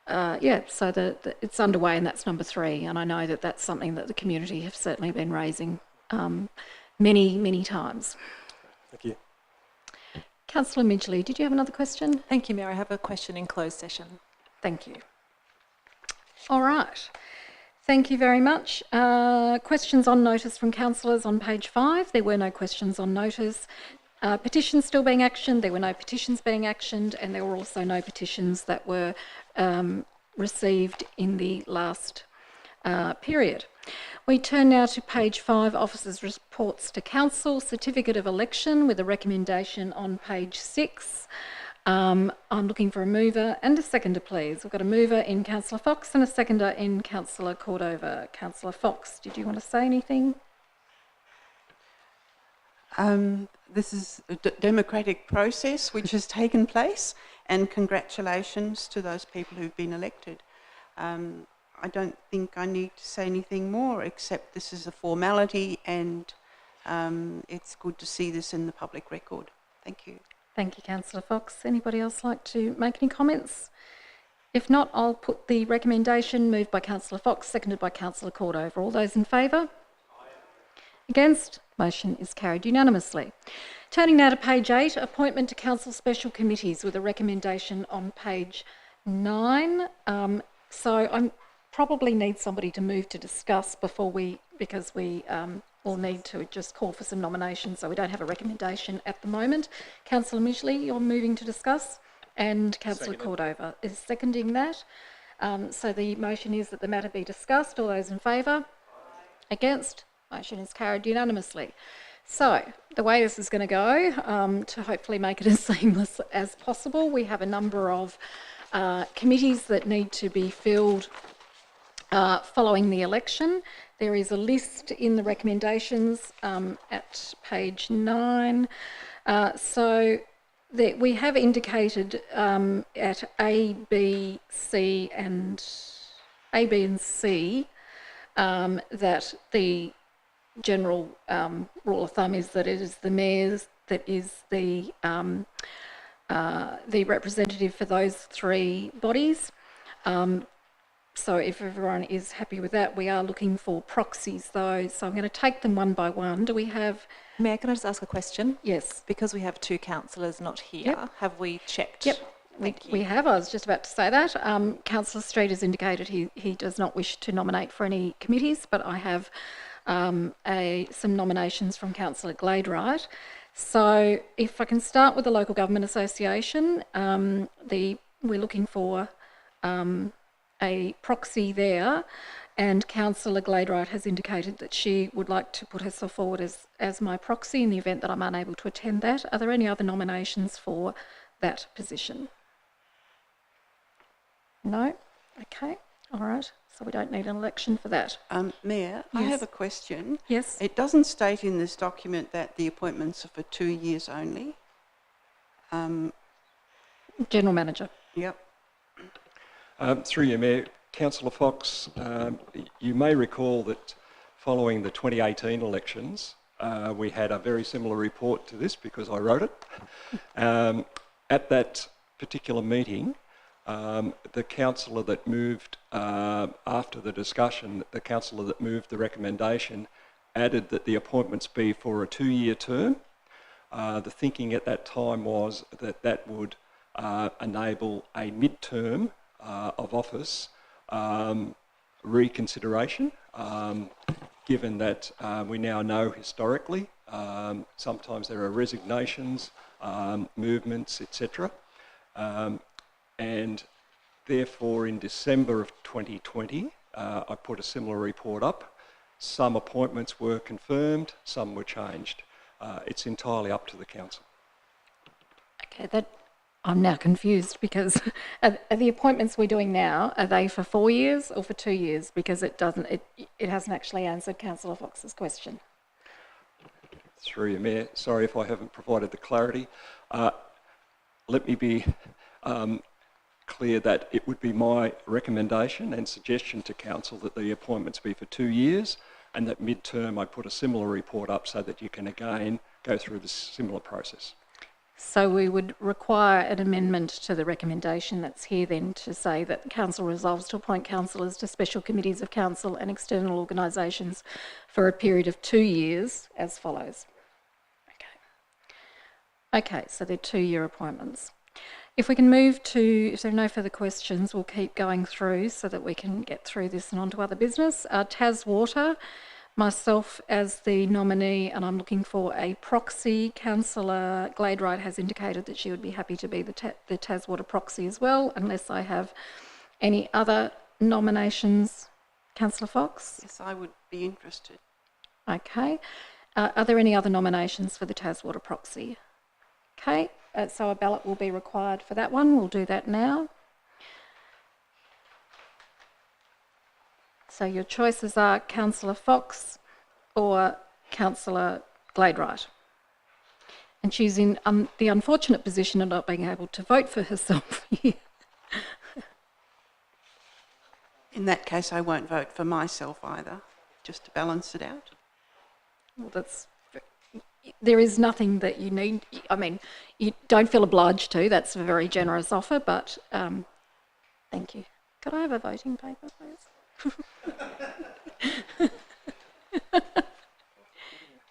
yeah, so it's underway, and that's number 3, and I know that that's something that the community have certainly been raising many times. Thank you. Councillor Midgley, did you have another question? Thank you, Mayor. I have a question in closed session. Thank you. All right. Thank you very much. Questions on notice from councillors on page 5. There were no questions on notice. Petitions still being actioned. There were no petitions being actioned, and there were also no petitions that were received in the last period. We turn now to page 5, Officers' Reports to Council, Certificate of Election, with a recommendation on page 6. I'm looking for a mover and a seconder, please. We've got a mover in Councillor Fox and a seconder in Councillor Cordova. Councillor Fox, did you want to say anything? This is a democratic process which has taken place, and congratulations to those people who've been elected. I don't think I need to say anything more, except this is a formality, and it's good to see this in the public record. Thank you. Thank you, Councillor Fox. Anybody else like to make any comments? If not, I'll put the recommendation moved by Councillor Fox, seconded by Councillor Cordova. All those in favour? Against? Motion is carried unanimously. Turning now to page 8, appointment to council special committees, with a recommendation on page 9. So I probably need somebody to move to discuss because we will need to just call for some nominations, so we don't have a recommendation at the moment. Councillor Midgley, you're moving to discuss, and Councillor Cordova is seconding that. So the motion is that the matter be discussed. All those in favour? Against? Motion is carried unanimously. So the way this is going to go, to hopefully make it as seamless as possible, we have a number of committees that need to be filled following the election. There is a list in the recommendations at page 9. So that we have indicated at A, B, and C that the general rule of thumb is that it is the mayor that is the representative for those 3 bodies. So if everyone is happy with that, we are looking for proxies though. So I'm going to take them one by one. Do we have... Mayor, can I just ask a question? Yes. Because we have 2 councillors not here, Yep. have we checked? Yep. We have. I was just about to say that. Councillor Street has indicated he does not wish to nominate for any committees, but I have some nominations from Councillor Gladewright. So if I can start with the Local Government Association, we're looking for a proxy there, and Councillor Gladewright has indicated that she would like to put herself forward as my proxy in the event that I'm unable to attend that. Are there any other nominations for that position? No? Okay. All right. So we don't need an election for that. Mayor, I have a question. Yes. It doesn't state in this document that the appointments are for 2 years only. General Manager. Yep. Through you, Mayor, Councillor Fox, you may recall that following the 2018 elections, we had a very similar report to this because I wrote it. At that particular meeting, the councillor that moved, after the discussion, the councillor that moved the recommendation added that the appointments be for a 2-year term. The thinking at that time was that that would enable a mid-term of office reconsideration, given that we now know historically sometimes there are resignations, movements, etc. And therefore in December of 2020 I put a similar report up. Some appointments were confirmed, some were changed. It's entirely up to the council. Okay, I'm now confused because are the appointments we're doing now, are they for 4 years or for 2 years? Because it hasn't actually answered Councillor Fox's question. Through you, Mayor, sorry if I haven't provided the clarity. Let me be clear that it would be my recommendation and suggestion to council that the appointments be for 2 years, and that mid-term I put a similar report up so that you can again go through this similar process. So we would require an amendment to the recommendation that's here then to say that the council resolves to appoint councillors to special committees of council and external organisations for a period of 2 years as follows. Okay, so they're 2-year appointments. If we can move to, if there are no further questions, we'll keep going through so that we can get through this and on to other business. Taswater, myself as the nominee, and I'm looking for a proxy. Councillor Gladewright has indicated that she would be happy to be the Taswater proxy as well, unless I have any other nominations. Councillor Fox? Yes, I would be interested. Okay. Are there any other nominations for the Taswater proxy? Okay, so a ballot will be required for that one. We'll do that now. So your choices are Councillor Fox or Councillor Gladewright. And she's in the unfortunate position of not being able to vote for herself here. In that case, I won't vote for myself either, just to balance it out. Well, there is nothing that you need. I mean, you don't feel obliged to. That's a very generous offer, but thank you. Could I have a voting paper, please?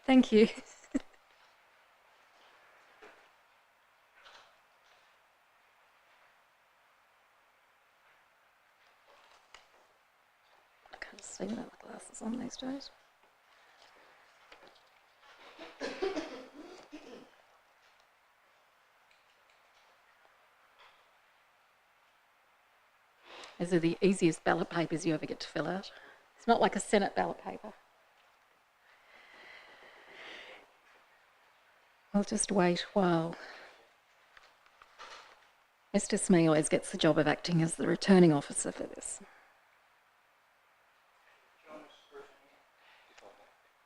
Thank you. I can't see without my glasses on these days. These are the easiest ballot papers you ever get to fill out. It's not like a Senate ballot paper. I'll just wait while Mr. Smee always gets the job of acting as the returning officer for this.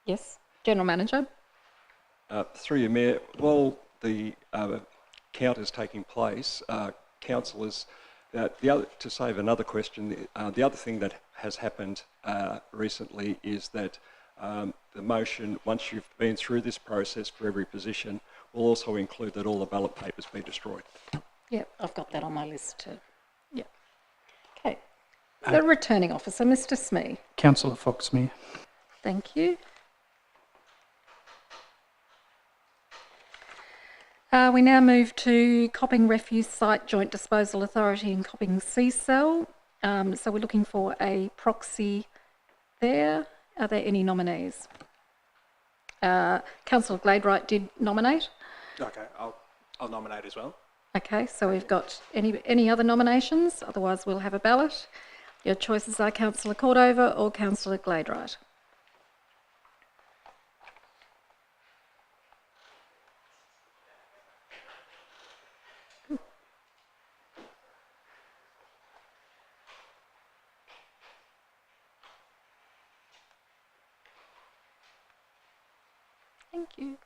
Yes, General Manager. Through you, Mayor, while the count is taking place, councillors, to save another question, the other thing that has happened recently is that the motion, once you've been through this process for every position, will also include that all the ballot papers be destroyed. Yep, I've got that on my list too. Yep. Okay. The returning officer, Mr. Smee. Councillor Fox, Mayor. Thank you. We now move to Copping Refuse Site Joint Disposal Authority and Copping C-Cell. So we're looking for a proxy there. Are there any nominees? Councillor Gladewright did nominate. Okay, I'll nominate as well. Okay, so we've got any other nominations? Otherwise we'll have a ballot. Your choices are Councillor Cordover or Councillor Gladewright. Thank you.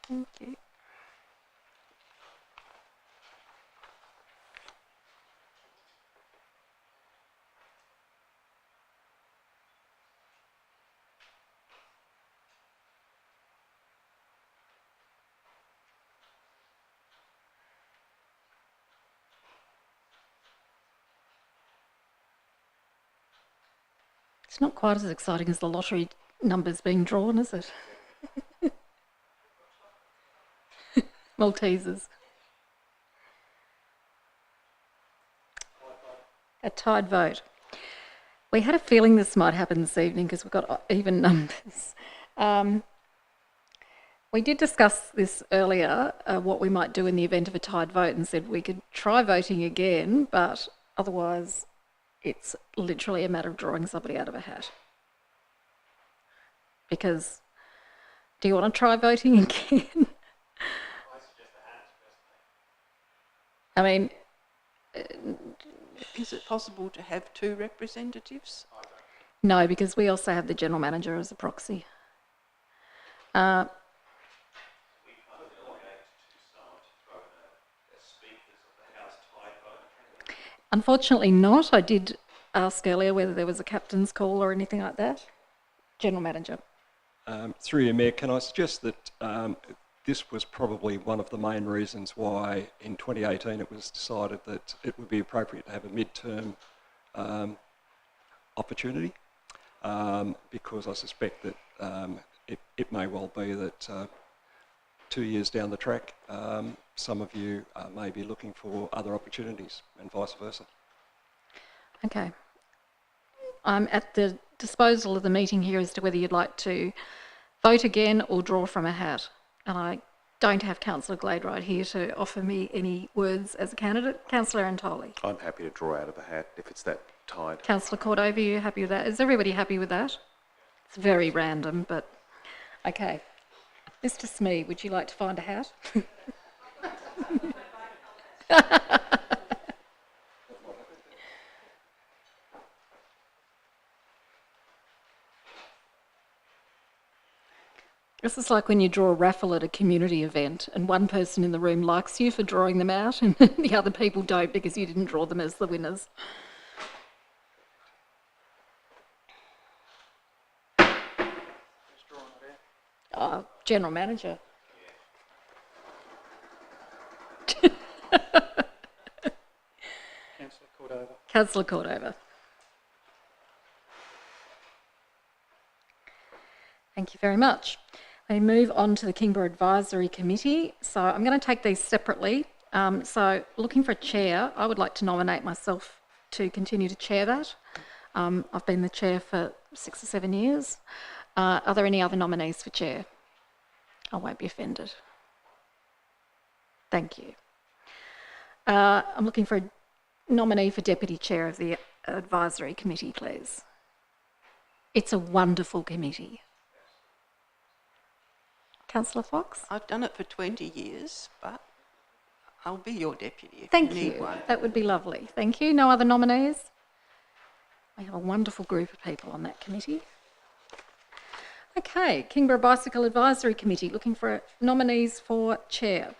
Thank you. It's not quite as exciting as the lottery numbers being drawn, is it? Maltesers. A tied vote. We had a feeling this might happen this evening because we've got even numbers. We did discuss this earlier, what we might do in the event of a tied vote, and said we could try voting again, but otherwise it's literally a matter of drawing somebody out of a hat. Because, do you want to try voting again? I mean... Is it possible to have two representatives? No, because we also have the General Manager as a proxy. Unfortunately not. I did ask earlier whether there was a captain's call or anything like that. General Manager. Through you, Mayor, can I suggest that this was probably one of the main reasons why in 2018 it was decided that it would be appropriate to have a mid-term opportunity, because I suspect that it may well be that 2 years down the track some of you may be looking for other opportunities and vice versa. Okay. I'm at the disposal of the meeting here as to whether you'd like to vote again or draw from a hat. And I don't have Councillor Gladeroyd here to offer me any words as a candidate. Councillor Antoli. I'm happy to draw out of a hat if it's that tight. Councillor Cordova, are you happy with that? Is everybody happy with that? It's very random, but okay. Mr. Smee, would you like to find a hat? This is like when you draw a raffle at a community event and one person in the room likes you for drawing them out and the other people don't because you didn't draw them as the winners. General Manager. Councillor Cordova. Councillor Cordova. Thank you very much. We move on to the Kingborough Advisory Committee. So I'm going to take these separately. So looking for a chair, I would like to nominate myself to continue to chair that. I've been the chair for 6 or 7 years. Are there any other nominees for chair? I won't be offended. Thank you. I'm looking for a nominee for Deputy Chair of the Advisory Committee, please. It's a wonderful committee. Councillor Fox? I've done it for 20 years, but I'll be your deputy if Thank you need you. one. That would be lovely. Thank you. No other nominees? We have a wonderful group of people on that committee. Okay, Kingborough Bicycle Advisory Committee, looking for nominees for chair.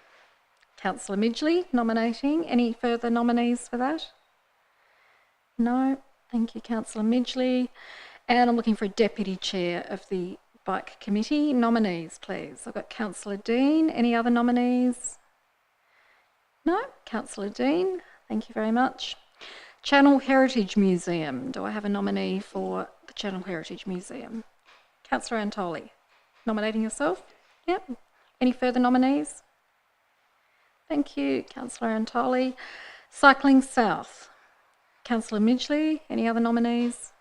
Councillor Midgley nominating. Any further nominees for that? No. Thank you, Councillor Midgley. And I'm looking for a deputy chair of the Bike Committee. Nominees, please. I've got Councillor Dean. Any other nominees? No. Councillor Dean. Thank you very much. Channel Heritage Museum. Do I have a nominee for the Channel Heritage Museum? Councillor Antoli. Nominating yourself? Yep. Any further nominees? Thank you, Councillor Antoli. Cycling South. Councillor Midgley. Any other nominees?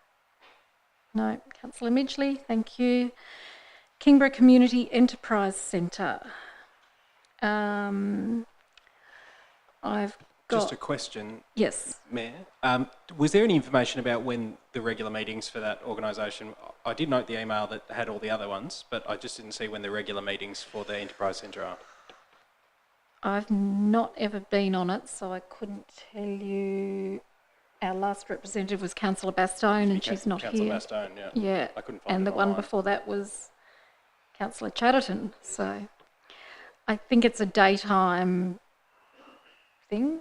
No. Councillor Midgley. Thank you. Kingborough Community Enterprise Centre. I've got... Just a question. Yes. Mayor. Was there any information about when the regular meetings for that organisation... I did note the email that had all the other ones, but I just didn't see when the regular meetings for the Enterprise Centre are. I've not ever been on it, so I couldn't tell you. Our last representative was Councillor Bastone, and she's not Councillor here. Bastone, yeah. Yeah. I couldn't find and it the one online. before that was Councillor Chatterton. So I think it's a daytime thing.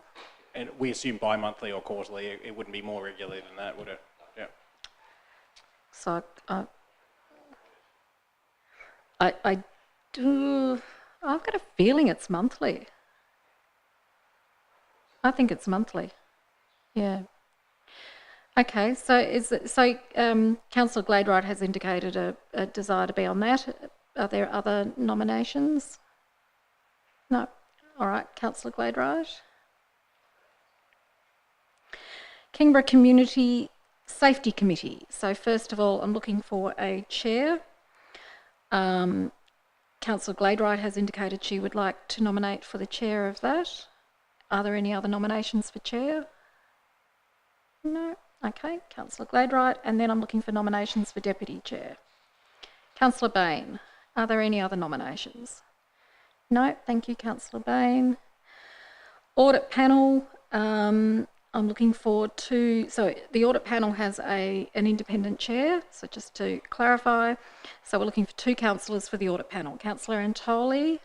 And we assume bi-monthly or quarterly. It wouldn't be more regularly than that, would it? Yeah. So I do. I've got a feeling it's monthly. I think it's monthly. Yeah. Okay. So Councillor Gladeroyd has indicated a desire to be on that. Are there other nominations? No. All right. Councillor Gladeroyd. Kingborough Community Safety Committee. So first of all, I'm looking for a chair. Councillor Gladeroyd has indicated she would like to nominate for the chair of that. Are there any other nominations for chair? No. Okay, Councillor Gladeroyd. And then I'm looking for nominations for deputy chair. Councillor Bain. Are there any other nominations? No. Thank you, Councillor Bain. Audit panel. I'm looking for two. So the audit panel has an independent chair. So just to clarify, so we're looking for two councillors for the audit panel. Councillor Antoli.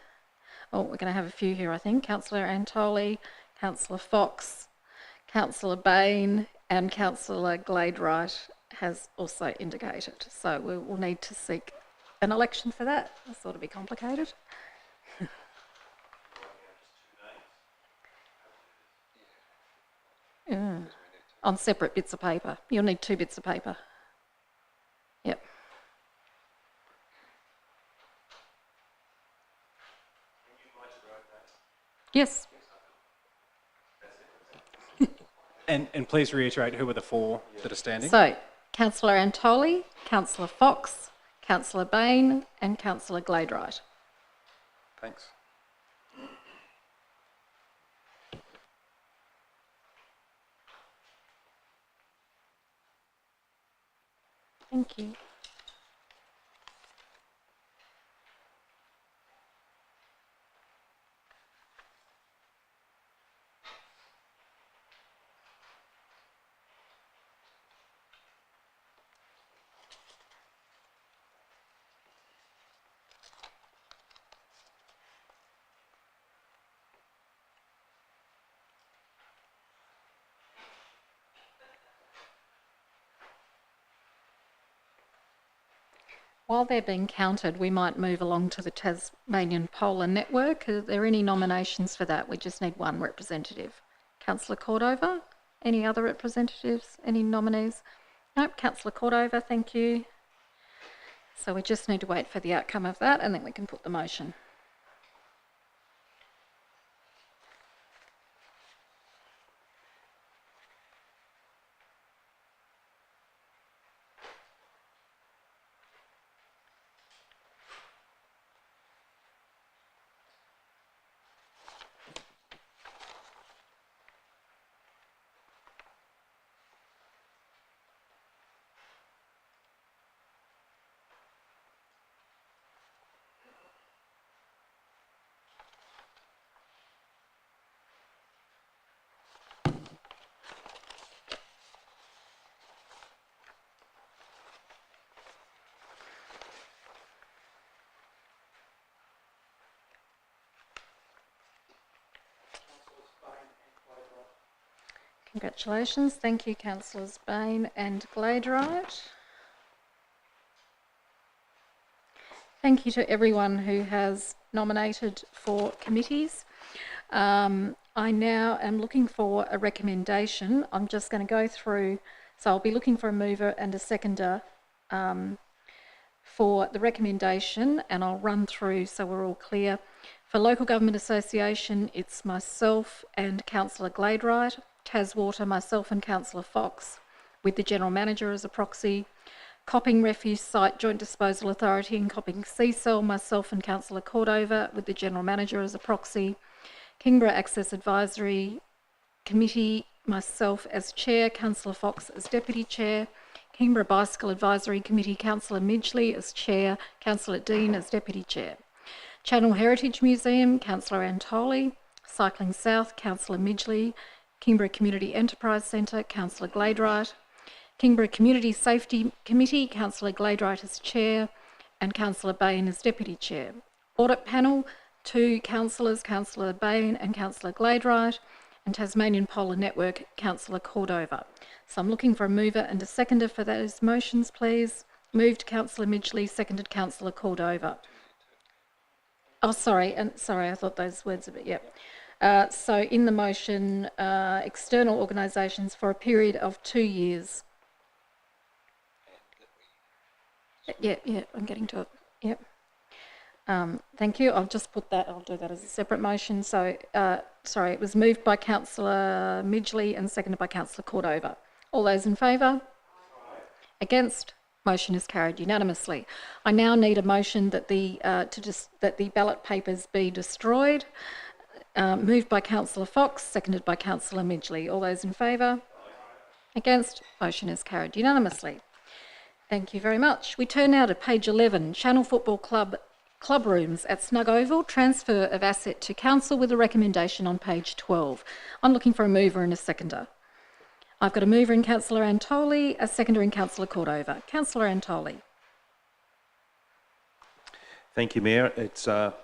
Oh, we're going to have a few here, I think. Councillor Antoli, Councillor Fox, Councillor Bain, and Councillor Gladeroyd has also indicated. So we will need to seek an election for that. That's thought it'd be complicated. Yeah. On separate bits of paper. You'll need 2 bits of paper. Yep. Yes. And please reiterate who are the four that are standing. So, Councillor Antoli, Councillor Fox, Councillor Bain and Councillor Gladewright. Thanks. Thank you. While they're being counted, we might move along to the Tasmanian Polar Network. Are there any nominations for that? We just need one representative. Councillor Cordova, any other representatives, any nominees? Nope, Councillor Cordova, thank you. So we just need to wait for the outcome of that and then we can put the motion. Congratulations. Thank you, Councillors Bain and Gladewright. Thank you to everyone who has nominated for committees. I now am looking for a recommendation. I'm just going to go through, so I'll be looking for a mover and a seconder for the recommendation, and I'll run through so we're all clear. For Local Government Association, it's myself and Councillor Gladewright. Taswater, myself and Councillor Fox, with the General Manager as a proxy. Copping Refuse Site Joint Disposal Authority and Copping Seacell, myself and Councillor Cordova, with the General Manager as a proxy. Kingborough Access Advisory Committee, myself as Chair, Councillor Fox as Deputy Chair. Kingborough Bicycle Advisory Committee, Councillor Midgley as Chair, Councillor Dean as Deputy Chair. Channel Heritage Museum, Councillor Antoli. Cycling South, Councillor Midgley. Kingborough Community Enterprise Centre, Councillor Gladewright. Kingborough Community Safety Committee, Councillor Gladewright as Chair and Councillor Bain as Deputy Chair. Audit Panel, 2 councillors, Councillor Bain and Councillor Gladewright, and Tasmanian Polar Network, Councillor Cordova. So I'm looking for a mover and a seconder for those motions, please. Moved Councillor Midgley, seconded Councillor Cordova. Oh, sorry, I thought those words a bit, yep. So in the motion, external organisations for a period of 2 years. Yeah, I'm getting to it. Yep. Thank you. I'll just put that, I'll do that as a separate motion. So, sorry, it was moved by Councillor Midgley and seconded by Councillor Cordova. All those in favour? Against? Motion is carried unanimously. I now need a motion that the ballot papers be destroyed. Moved by Councillor Fox, seconded by Councillor Midgley. All those in favour? Against? Motion is carried unanimously. Thank you very much. We turn now to page 11, Channel Football Club club rooms at Snug Oval, transfer of asset to council with a recommendation on page 12. I'm looking for a mover and a seconder. I've got a mover in Councillor Antoli, a seconder in Councillor Cordova. Councillor Antoli. Thank you, Mayor. It's a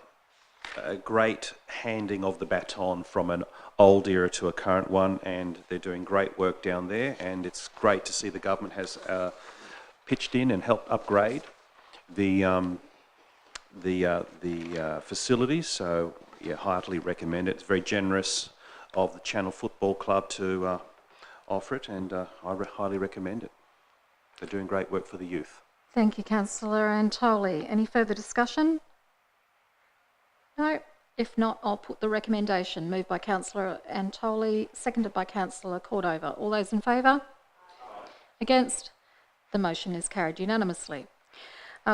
great handing of the baton from an old era to a current one, and they're doing great work down there, and it's great to see the government has pitched in and helped upgrade the facilities, so yeah, heartily recommend it. It's very generous of the Channel Football Club to offer it, and I highly recommend it. They're doing great work for the youth. Thank you, Councillor Antoli. Any further discussion? No. If not, I'll put the recommendation. Moved by Councillor Antoli, seconded by Councillor Cordova. All those in favour? Against? The motion is carried unanimously.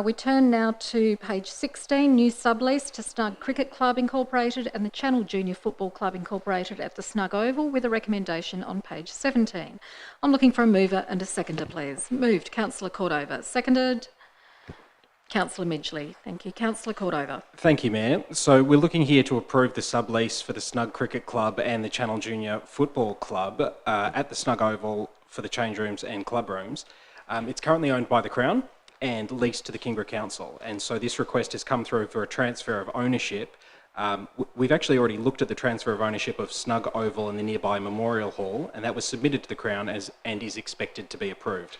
We turn now to page 16, new sublease to Snug Cricket Club Incorporated and the Channel Junior Football Club Incorporated at the Snug Oval, with a recommendation on page 17. I'm looking for a mover and a seconder, please. Moved, Councillor Cordova. Seconded, Councillor Midgley. Thank you. Councillor Cordova. Thank you, Mayor. So we're looking here to approve the sublease for the Snug Cricket Club and the Channel Junior Football Club at the Snug Oval for the change rooms and club rooms. It's currently owned by the Crown and leased to the Kingborough Council. And so this request has come through for a transfer of ownership. We've actually already looked at the transfer of ownership of Snug Oval and the nearby Memorial Hall, and that was submitted to the Crown and is expected to be approved.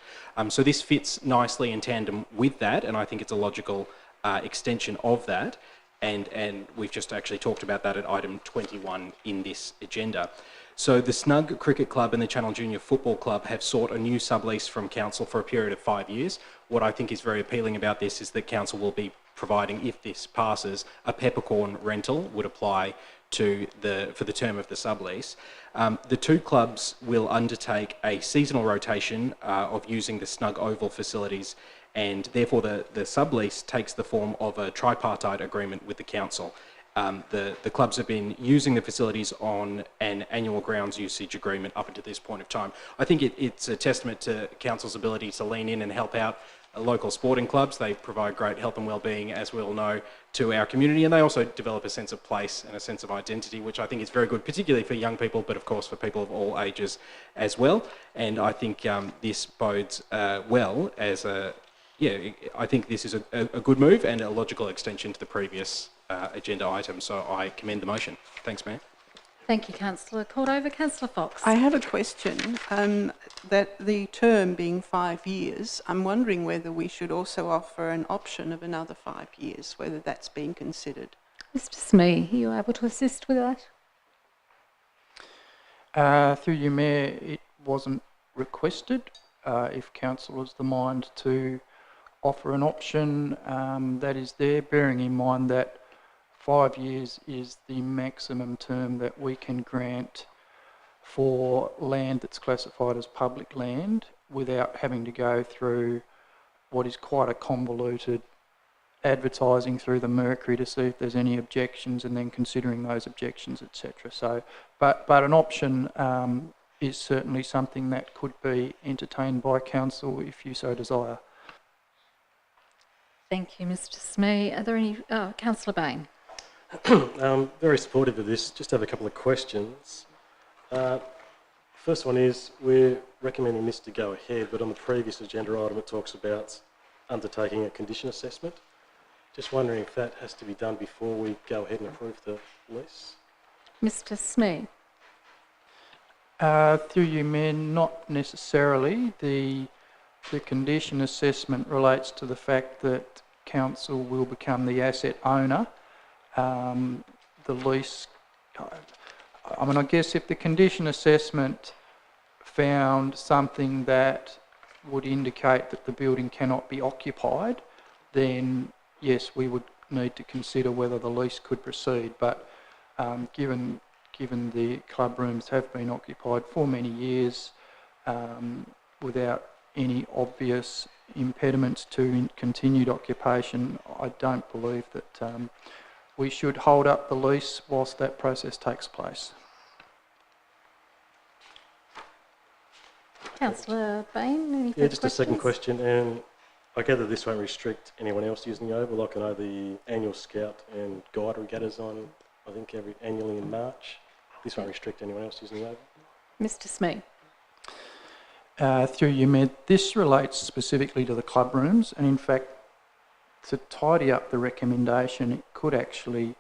So this fits nicely in tandem with that, and I think it's a logical extension of that. And we've just actually talked about that at item 21 in this agenda. So the Snug Cricket Club and the Channel Junior Football Club have sought a new sublease from Council for a period of 5 years. What I think is very appealing about this is that Council will be providing, if this passes, a peppercorn rental would apply to for the term of the sublease. The two clubs will undertake a seasonal rotation of using the Snug Oval facilities, and therefore the sublease takes the form of a tripartite agreement with the Council. The clubs have been using the facilities on an annual grounds usage agreement up until this point of time. I think it's a testament to Council's ability to lean in and help out local sporting clubs. They provide great health and wellbeing, as we all know, to our community, and they also develop a sense of place and a sense of identity, which I think is very good, particularly for young people, but of course for people of all ages as well. And I think this bodes well as I think this is a good move and a logical extension to the previous agenda item, so I commend the motion. Thanks, Mayor. Thank you, Councillor Cordova. Councillor Fox. I have a question. That the term being 5 years, I'm wondering whether we should also offer an option of another 5 years, whether that's being considered. Mr. Smee, are you able to assist with that? Through you, Mayor, it wasn't requested. If Council was the mind to offer an option that is there, bearing in mind that 5 years is the maximum term that we can grant for land that's classified as public land without having to go through what is quite a convoluted advertising through the Mercury to see if there's any objections and then considering those objections, etc. So, but an option is certainly something that could be entertained by Council if you so desire. Thank you, Mr. Smee. Are there any... Councillor Bain. Very supportive of this. Just have a couple of questions. First one is, we're recommending this to go ahead, but on the previous agenda item it talks about undertaking a condition assessment. Just wondering if that has to be done before we go ahead and approve the lease. Mr. Smee. Through you, Mayor, not necessarily. The condition assessment relates to the fact that Council will become the asset owner. The lease, I mean, I guess if the condition assessment found something that would indicate that the building cannot be occupied, then yes, we would need to consider whether the lease could proceed. But given the club rooms have been occupied for many years without any obvious impediments to continued occupation, I don't believe that we should hold up the lease whilst that process takes place. Councillor Bain, any further Yeah, just questions? a second question, and I gather this won't restrict anyone else using the Oval. Like I know the annual Scout and Guide regattas on, I think, annually in March. This won't restrict anyone else using the Oval. Mr. Smee. Through you, Mayor, this relates specifically to the club rooms, and in fact, to tidy up the recommendation, it could actually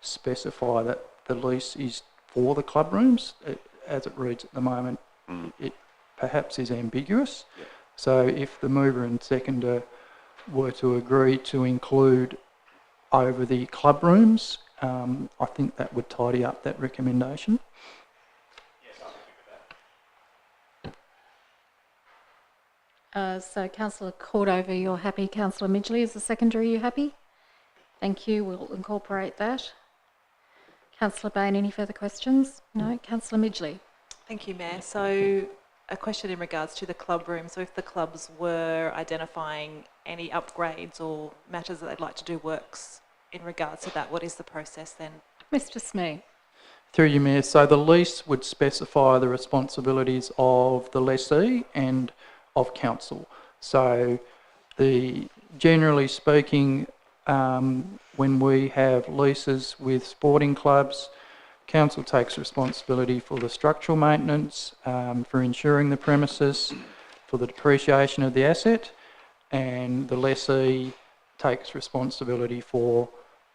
specify that the lease is for the club rooms. As it reads at the moment, it perhaps is ambiguous. Yeah. So if the mover and seconder were to agree to include over the club rooms, I think that would tidy up that recommendation. So Councillor Cordova, you're happy. Councillor Midgley, as the seconder, are you happy? Thank you. We'll incorporate that. Councillor Bain, any further questions? No. Councillor Midgley. Thank you, Mayor. So a question in regards to the club room. So if the clubs were identifying any upgrades or matters that they'd like to do works in regards to that, what is the process then? Mr Smee. Through you, Mayor. So the lease would specify the responsibilities of the lessee and of council. So generally speaking, when we have leases with sporting clubs, council takes responsibility for the structural maintenance, for ensuring the premises, for the depreciation of the asset, and the lessee takes responsibility for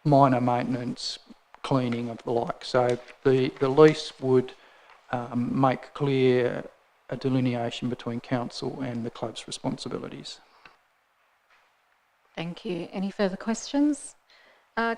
minor maintenance, cleaning of the like. So the lease would make clear a delineation between council and the club's responsibilities. Thank you. Any further questions?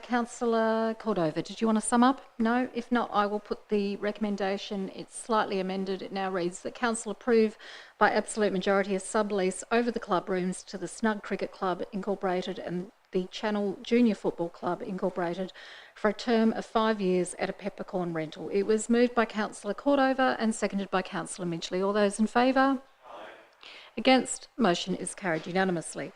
Councillor Cordova, did you want to sum up? No? If not, I will put the recommendation. It's slightly amended. It now reads that Council approve by absolute majority a sublease over the club rooms to the Snug Cricket Club Incorporated and the Channel Junior Football Club Incorporated for a term of 5 years at a peppercorn rental. It was moved by Councillor Cordova and seconded by Councillor Midgley. All those in favour? Against? Motion is carried unanimously.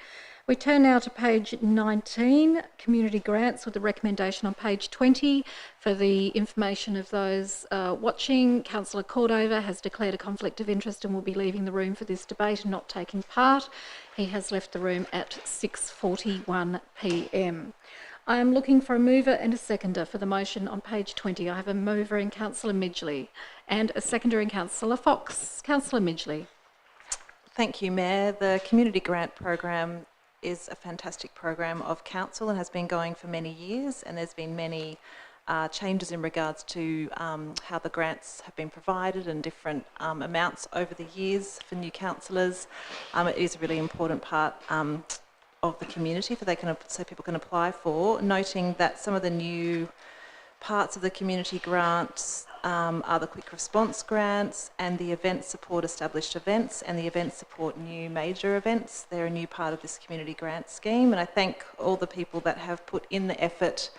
We turn now to page 19, community grants, with the recommendation on page 20. For the information of those watching, Councillor Cordova has declared a conflict of interest and will be leaving the room for this debate and not taking part. He has left the room at 6:41 p.m. I am looking for a mover and a seconder for the motion on page 20. I have a mover in Councillor Midgley and a seconder in Councillor Fox. Councillor Midgley. Thank you, Mayor. The community grant program is a fantastic program of council and has been going for many years, and there's been many changes in regards to how the grants have been provided and different amounts over the years for new councillors. It is a really important part of the community so people can apply for, noting that some of the new parts of the community grants are the quick response grants and the event support established events and the event support new major events. They're a new part of this community grant scheme, and I thank all the people that have put in the effort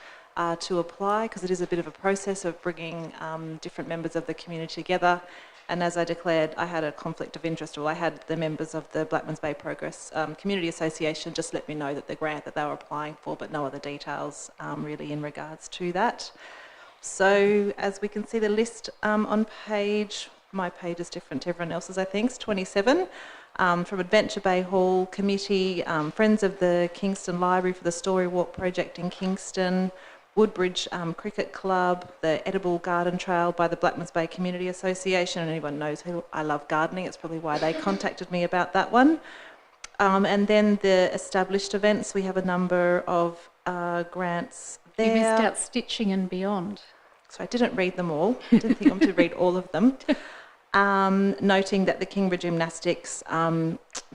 to apply, because it is a bit of a process of bringing different members of the community together. And as I declared, I had a conflict of interest, or I had the members of the Blackmans Bay Progress Community Association just let me know that the grant that they were applying for, but no other details really in regards to that. So as we can see the list on my page is different to everyone else's, I think, it's 27. From Adventure Bay Hall Committee, Friends of the Kingston Library for the Story Walk project in Kingston, Woodbridge Cricket Club, the Edible Garden Trail by the Blackmans Bay Community Association. And anyone knows who I love gardening, it's probably why they contacted me about that one. And then the established events, we have a number of grants there. You missed out Stitching and Beyond. So I didn't read them all. I didn't think I'm to read all of them. Noting that the Kingborough Gymnastics,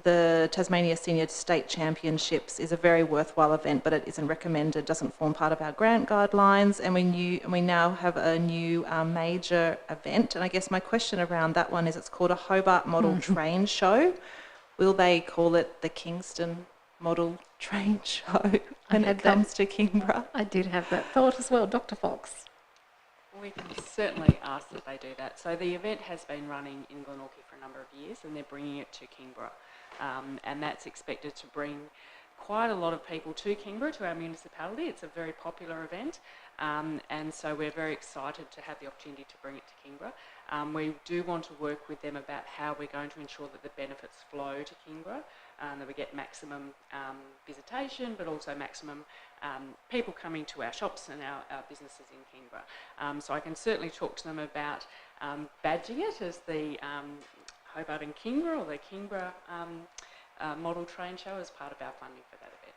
the Tasmania Senior State Championships is a very worthwhile event, but it isn't recommended, doesn't form part of our grant guidelines, and we now have a new major event. And I guess my question around that one is, it's called a Hobart Model Train Show. Will they call it the Kingston Model Train Show when it comes to Kingborough? I did have that thought as well. Dr. Fox. We can certainly ask that they do that. So the event has been running in Glenorchy for a number of years, and they're bringing it to Kingborough. And that's expected to bring quite a lot of people to Kingborough, to our municipality. It's a very popular event, and so we're very excited to have the opportunity to bring it to Kingborough. We do want to work with them about how we're going to ensure that the benefits flow to Kingborough, that we get maximum visitation, but also maximum people coming to our shops and our businesses in Kingborough. So I can certainly talk to them about badging it as the Hobart and Kingborough, or the Kingborough Model Train Show, as part of our funding for that event.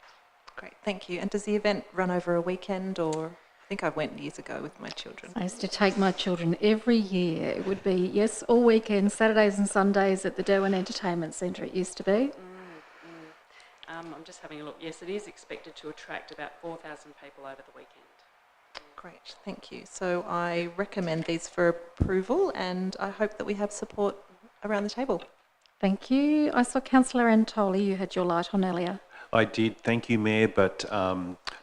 Great, thank you. And does the event run over a weekend, or? I think I went years ago with my children. I used to take my children every year. It would be, yes, all weekend, Saturdays and Sundays at the Derwin Entertainment Centre it used to be. I'm just having a look. Yes, it is expected to attract about 4,000 people over the weekend. Great, thank you. So I recommend these for approval, and I hope that we have support around the table. Thank you. I saw Councillor Antoli, you had your light on earlier. I did, thank you, Mayor, but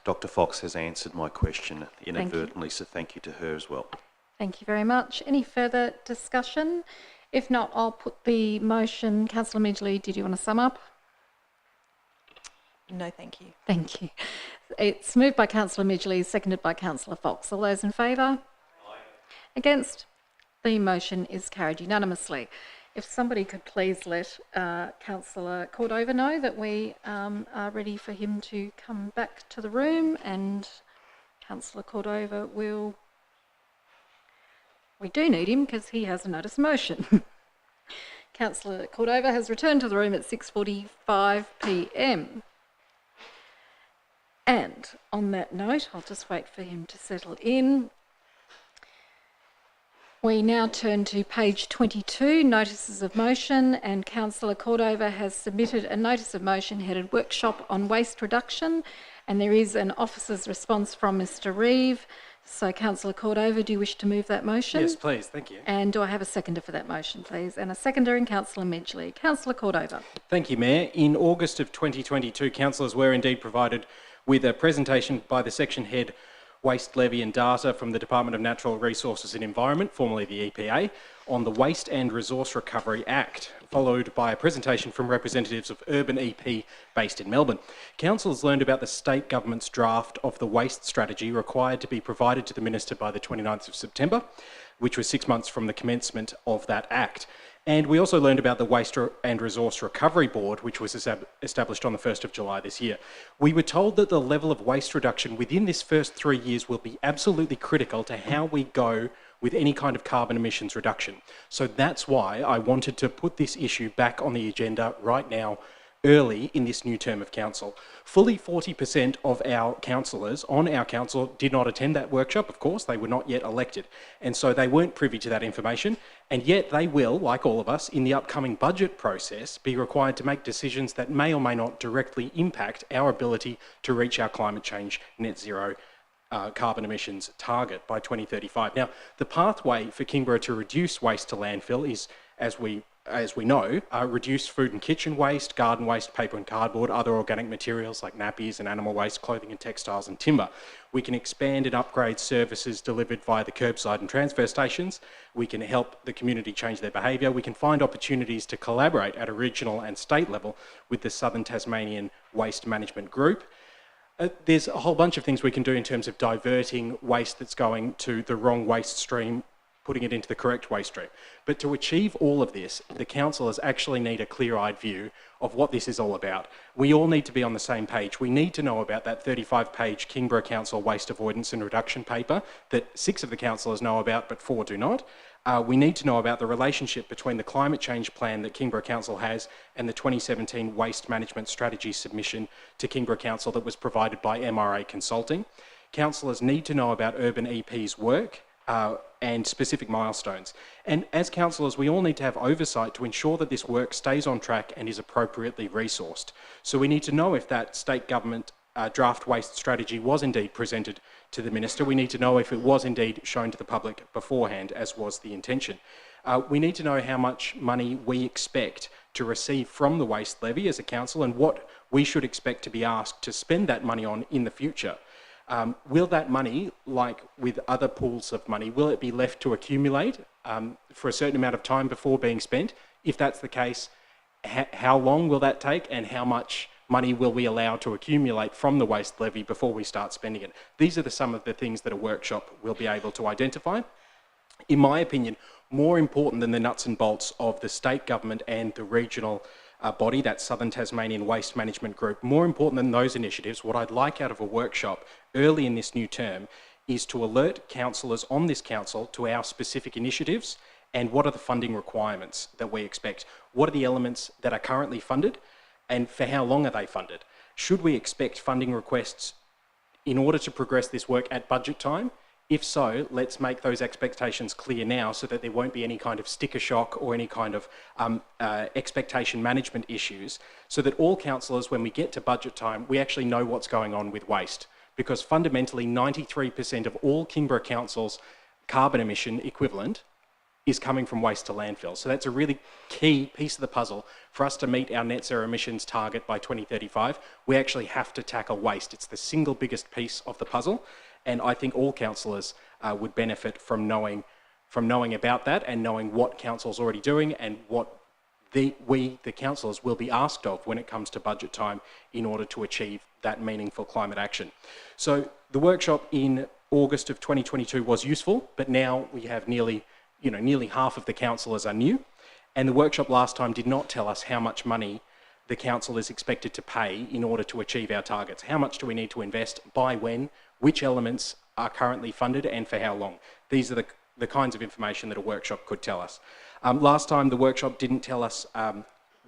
Dr Fox has answered my question inadvertently, so thank you to her as well. Thank you very much. Any further discussion? If not, I'll put the motion. Councillor Midgley, did you want to sum up? No, thank you. Thank you. It's moved by Councillor Midgley, seconded by Councillor Fox. All those in favour? Against? The motion is carried unanimously. If somebody could please let Councillor Cordova know that we are ready for him to come back to the room, and Councillor Cordova will... We do need him because he has a notice of motion. Councillor Cordova has returned to the room at 6:45 p.m. And on that note, I'll just wait for him to settle in. We now turn to page 22, notices of motion, and Councillor Cordova has submitted a notice of motion headed Workshop on Waste Reduction, and there is an officer's response from Mr Reeve. So, Councillor Cordova, do you wish to move that motion? Yes, please. Thank you. And do I have a seconder for that motion, please? And a seconder in Councillor Midgley. Councillor Cordova. Thank you, Mayor. In August of 2022, councillors were indeed provided with a presentation by the section head Waste Levy and Data from the Department of Natural Resources and Environment, formerly the EPA, on the Waste and Resource Recovery Act, followed by a presentation from representatives of Urban EP based in Melbourne. Councillors learned about the state government's draft of the waste strategy required to be provided to the Minister by the 29th of September, which was 6 months from the commencement of that Act. And we also learned about the Waste and Resource Recovery Board, which was established on the 1st of July this year. We were told that the level of waste reduction within this first 3 years will be absolutely critical to how we go with any kind of carbon emissions reduction. So that's why I wanted to put this issue back on the agenda right now, early in this new term of council. Fully 40% of our councillors on our council did not attend that workshop. Of course, they were not yet elected, and so they weren't privy to that information, and yet they will, like all of us, in the upcoming budget process, be required to make decisions that may or may not directly impact our ability to reach our climate change net zero carbon emissions target by 2035. Now, the pathway for Kingborough to reduce waste to landfill is, as we know, reduce food and kitchen waste, garden waste, paper and cardboard, other organic materials like nappies and animal waste, clothing and textiles and timber. We can expand and upgrade services delivered via the curbside and transfer stations. We can help the community change their behaviour. We can find opportunities to collaborate at a regional and state level with the Southern Tasmanian Waste Management Group. There's a whole bunch of things we can do in terms of diverting waste that's going to the wrong waste stream, putting it into the correct waste stream. But to achieve all of this, the councillors actually need a clear-eyed view of what this is all about. We all need to be on the same page. We need to know about that 35-page Kingborough Council Waste Avoidance and Reduction paper that 6 of the councillors know about, but 4 do not. We need to know about the relationship between the climate change plan that Kingborough Council has and the 2017 Waste Management Strategy submission to Kingborough Council that was provided by MRA Consulting. Councillors need to know about Urban EP's work and specific milestones. And as councillors, we all need to have oversight to ensure that this work stays on track and is appropriately resourced. So we need to know if that state government draft waste strategy was indeed presented to the Minister. We need to know if it was indeed shown to the public beforehand, as was the intention. We need to know how much money we expect to receive from the waste levy as a council and what we should expect to be asked to spend that money on in the future. Will that money, like with other pools of money, will it be left to accumulate for a certain amount of time before being spent? If that's the case, how long will that take, and how much money will we allow to accumulate from the waste levy before we start spending it? These are some of the things that a workshop will be able to identify. In my opinion, more important than the nuts and bolts of the state government and the regional body, that Southern Tasmanian Waste Management Group, more important than those initiatives, what I'd like out of a workshop early in this new term is to alert councillors on this council to our specific initiatives and what are the funding requirements that we expect. What are the elements that are currently funded and for how long are they funded? Should we expect funding requests in order to progress this work at budget time? If so, let's make those expectations clear now so that there won't be any kind of sticker shock or any kind of expectation management issues, so that all councillors, when we get to budget time, we actually know what's going on with waste. Because fundamentally, 93% of all Kingborough Council's carbon emission equivalent is coming from waste to landfill. So that's a really key piece of the puzzle. For us to meet our net zero emissions target by 2035, we actually have to tackle waste. It's the single biggest piece of the puzzle, and I think all councillors would benefit from knowing about that and knowing what council's already doing and what the councillors, will be asked of when it comes to budget time in order to achieve that meaningful climate action. So the workshop in August of 2022 was useful, but now we have nearly half of the councillors are new, and the workshop last time did not tell us how much money the council is expected to pay in order to achieve our targets. How much do we need to invest, by when, which elements are currently funded, and for how long? These are the kinds of information that a workshop could tell us. Last time the workshop didn't tell us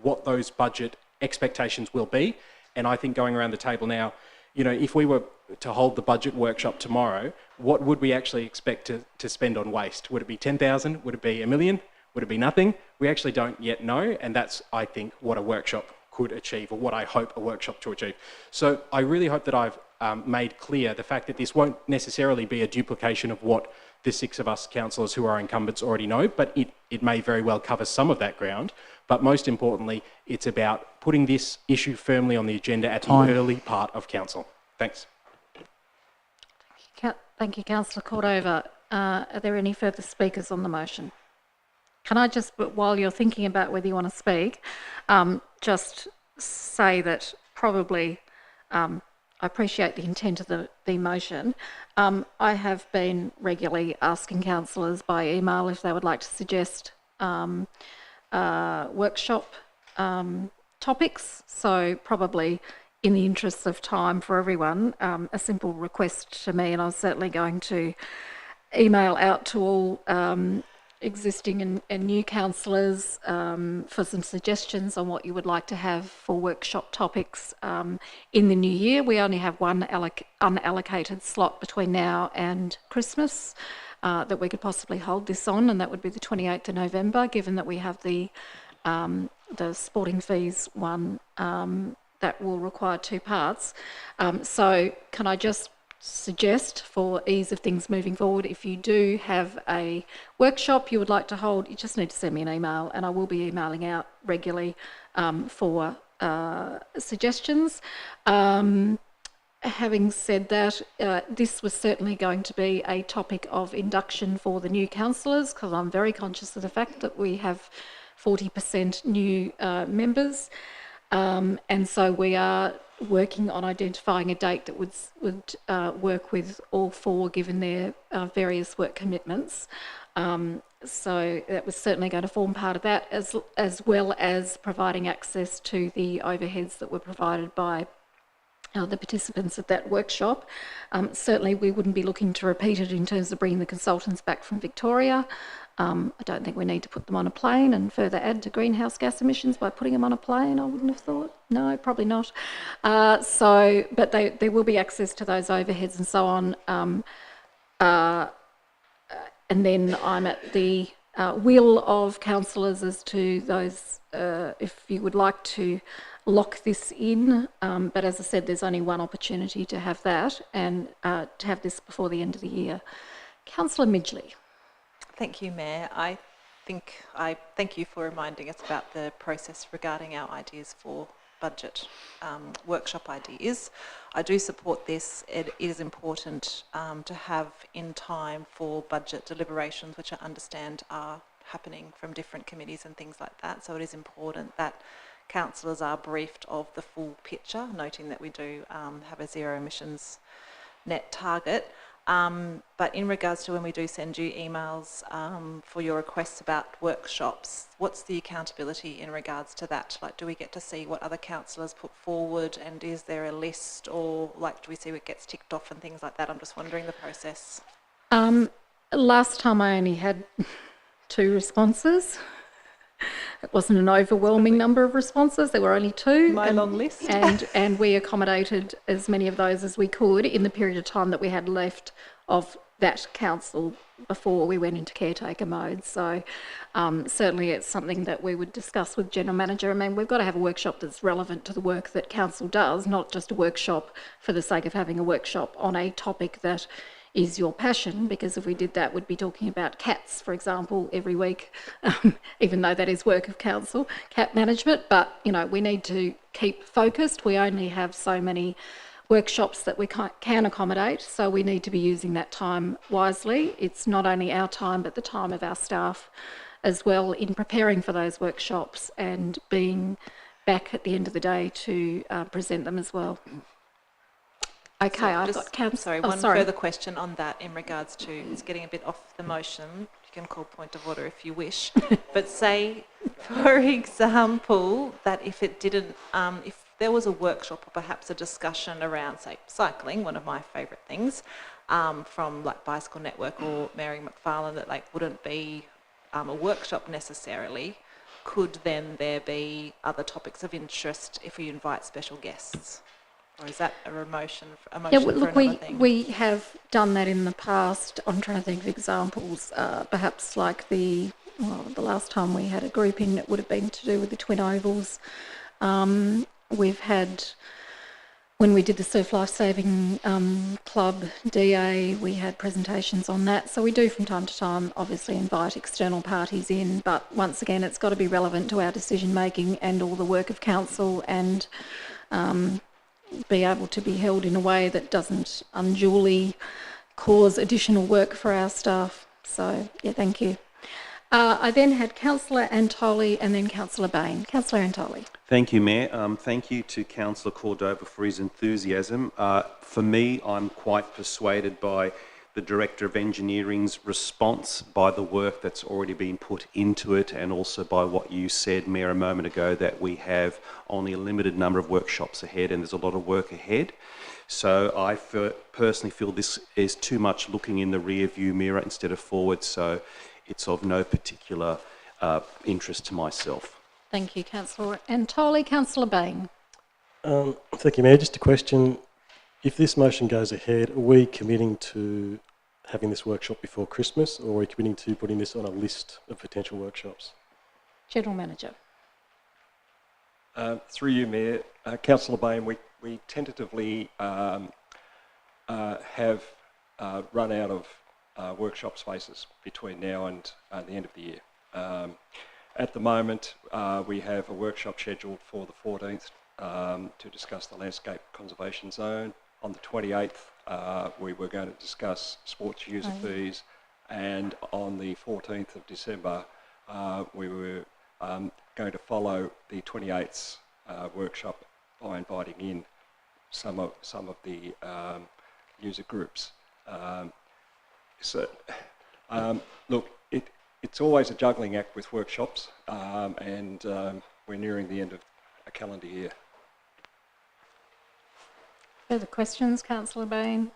what those budget expectations will be, and I think going around the table now, if we were to hold the budget workshop tomorrow, what would we actually expect to spend on waste? Would it be 10,000? Would it be $1 million? Would it be nothing? We actually don't yet know, and that's, I think, what a workshop could achieve, or what I hope a workshop to achieve. So I really hope that I've made clear the fact that this won't necessarily be a duplication of what the 6 of us councillors who are incumbents already know, but it may very well cover some of that ground. But most importantly, it's about putting this issue firmly on the agenda at the early part of council. Thanks. Thank you, Councillor Cordova. Are there any further speakers on the motion? Can I just, while you're thinking about whether you want to speak, just say that probably I appreciate the intent of the motion. I have been regularly asking councillors by email if they would like to suggest workshop topics, so probably in the interests of time for everyone, a simple request to me, and I was certainly going to email out to all existing and new councillors for some suggestions on what you would like to have for workshop topics in the new year. We only have one unallocated slot between now and Christmas that we could possibly hold this on, and that would be the 28th of November, given that we have the sporting fees one that will require 2 parts. So can I just suggest, for ease of things moving forward, if you do have a workshop you would like to hold, you just need to send me an email, and I will be emailing out regularly for suggestions. Having said that, this was certainly going to be a topic of induction for the new councillors, because I'm very conscious of the fact that we have 40% new members, and so we are working on identifying a date that would work with all 4, given their various work commitments. So that was certainly going to form part of that, as well as providing access to the overheads that were provided by the participants at that workshop. Certainly we wouldn't be looking to repeat it in terms of bringing the consultants back from Victoria. I don't think we need to put them on a plane and further add to greenhouse gas emissions by putting them on a plane, I wouldn't have thought. No, probably not. But there will be access to those overheads and so on. And then I'm at the will of councillors as to those, if you would like to lock this in. But as I said, there's only one opportunity to have that, and to have this before the end of the year. Councillor Midgley. Thank you, Mayor. I thank you for reminding us about the process regarding our ideas for budget workshop ideas. I do support this. It is important to have in time for budget deliberations, which I understand are happening from different committees and things like that. So it is important that councillors are briefed of the full picture, noting that we do have a zero emissions net target. But in regards to when we do send you emails for your requests about workshops, what's the accountability in regards to that? Like, do we get to see what other councillors put forward, and is there a list, or like, do we see what gets ticked off and things like that? I'm just wondering the process. Last time I only had 2 responses. It wasn't an overwhelming number of responses. There were only 2. My long list. and we accommodated as many of those as we could in the period of time that we had left of that council before we went into caretaker mode. So certainly it's something that we would discuss with General Manager. I mean, we've got to have a workshop that's relevant to the work that council does, not just a workshop for the sake of having a workshop on a topic that is your passion, because if we did that, we'd be talking about cats, for example, every week, even though that is work of council, cat management. But, you know, we need to keep focused. We only have so many workshops that we can accommodate, so we need to be using that time wisely. It's not only our time, but the time of our staff as well in preparing for those workshops and being back at the end of the day to present them as well. Okay, So I've just, got council. Sorry, one further question on that in regards to, it's getting a bit off the motion. You can call point of order if you wish. But say, for example, that if it didn't, if there was a workshop or perhaps a discussion around, say, cycling, one of my favourite things, from like Bicycle Network or Mary McFarlane, that like wouldn't be a workshop necessarily, could then there be other topics of interest if we invite special guests? Or is that a motion for another thing? We have done that in the past. I'm trying to think of examples. Perhaps like the last time we had a group in, it would have been to do with the Twin Ovals. We've had, when we did the Surf Life Saving Club DA, we had presentations on that. So we do from time to time obviously invite external parties in, but once again it's got to be relevant to our decision making and all the work of council, and be able to be held in a way that doesn't unduly cause additional work for our staff. So, yeah, thank you. I then had Councillor Antoli and then Councillor Bain. Councillor Antoli. Thank you, Mayor. Thank you to Councillor Cordova for his enthusiasm. For me, I'm quite persuaded by the Director of Engineering's response, by the work that's already been put into it, and also by what you said, Mayor, a moment ago, that we have only a limited number of workshops ahead and there's a lot of work ahead. So I personally feel this is too much looking in the rear view mirror instead of forward, so it's of no particular interest to myself. Thank you, Councillor Antoli. Councillor Bain. Thank you, Mayor. Just a question. If this motion goes ahead, are we committing to having this workshop before Christmas, or are we committing to putting this on a list of potential workshops? General Manager. Through you, Mayor. Councillor Bain, we tentatively have run out of workshop spaces between now and the end of the year. At the moment, we have a workshop scheduled for the 14th to discuss the landscape conservation zone. On the 28th, we were going to discuss sports user fees, and on the 14th of December, we were going to follow the 28th workshop by inviting in some of the user groups. Look, it's always a juggling act with workshops, and we're nearing the end of a calendar year. Further questions, Councillor Bain?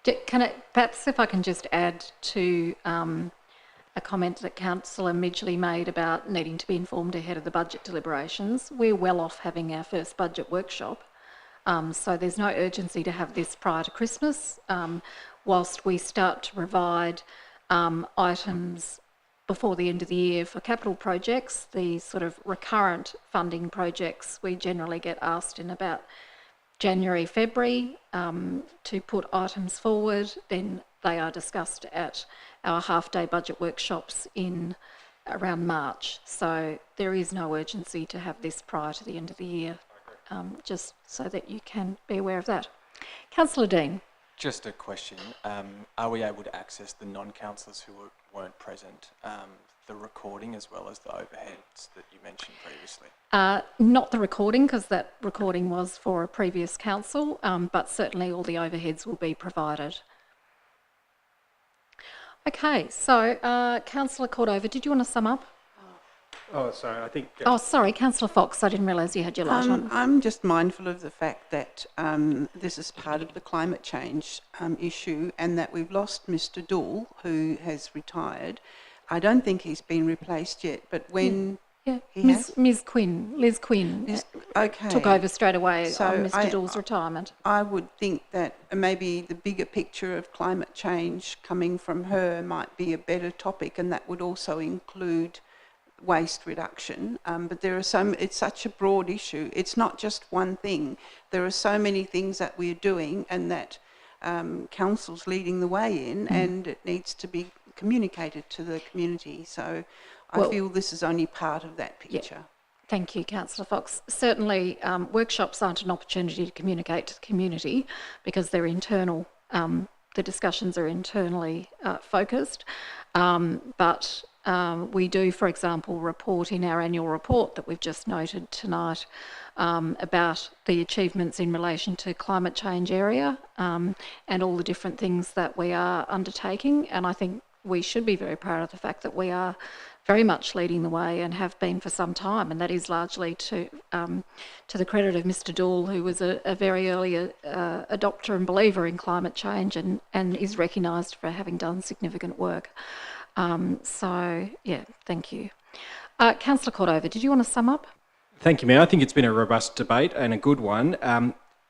Perhaps if I can just add to a comment that Councillor Midgley made about needing to be informed ahead of the budget deliberations. We're well off having our first budget workshop, so there's no urgency to have this prior to Christmas. Whilst we start to provide items before the end of the year for capital projects, the sort of recurrent funding projects, we generally get asked in about January, February to put items forward. Then they are discussed at our half-day budget workshops in around March. So there is no urgency to have this prior to the end of the year, just so that you can be aware of that. Councillor Dean. Just a question. Are we able to access the non-councillors who weren't present, the recording as well as the overheads that you mentioned previously? Not the recording, because that recording was for a previous council, but certainly all the overheads will be provided. Okay, so Councillor Cordova, did you want to sum up? Oh, sorry, I think... Oh, sorry, Councillor Fox, I didn't realise you had your light on. I'm just mindful of the fact that this is part of the climate change issue, and that we've lost Mr. Dool, who has retired. I don't think he's been replaced yet, but when Liz Quinn took over straight away on Mr. Dool's retirement. I would think that maybe the bigger picture of climate change coming from her might be a better topic, and that would also include waste reduction, but it's such a broad issue. It's not just one thing. There are so many things that we're doing, and that council's leading the way in, and it needs to be communicated to the community. So I feel this is only part of that picture. Yeah. Thank you, Councillor Fox. Certainly, workshops aren't an opportunity to communicate to the community because they're internal. The discussions are internally focused, but we do, for example, report in our annual report that we've just noted tonight about the achievements in relation to climate change area and all the different things that we are undertaking. And I think we should be very proud of the fact that we are very much leading the way and have been for some time, and that is largely to the credit of Mr. Dool, who was a very early adopter and believer in climate change and is recognised for having done significant work. So, yeah, thank you. Councillor Cordova, did you want to sum up? Thank you, Mayor. I think it's been a robust debate and a good one.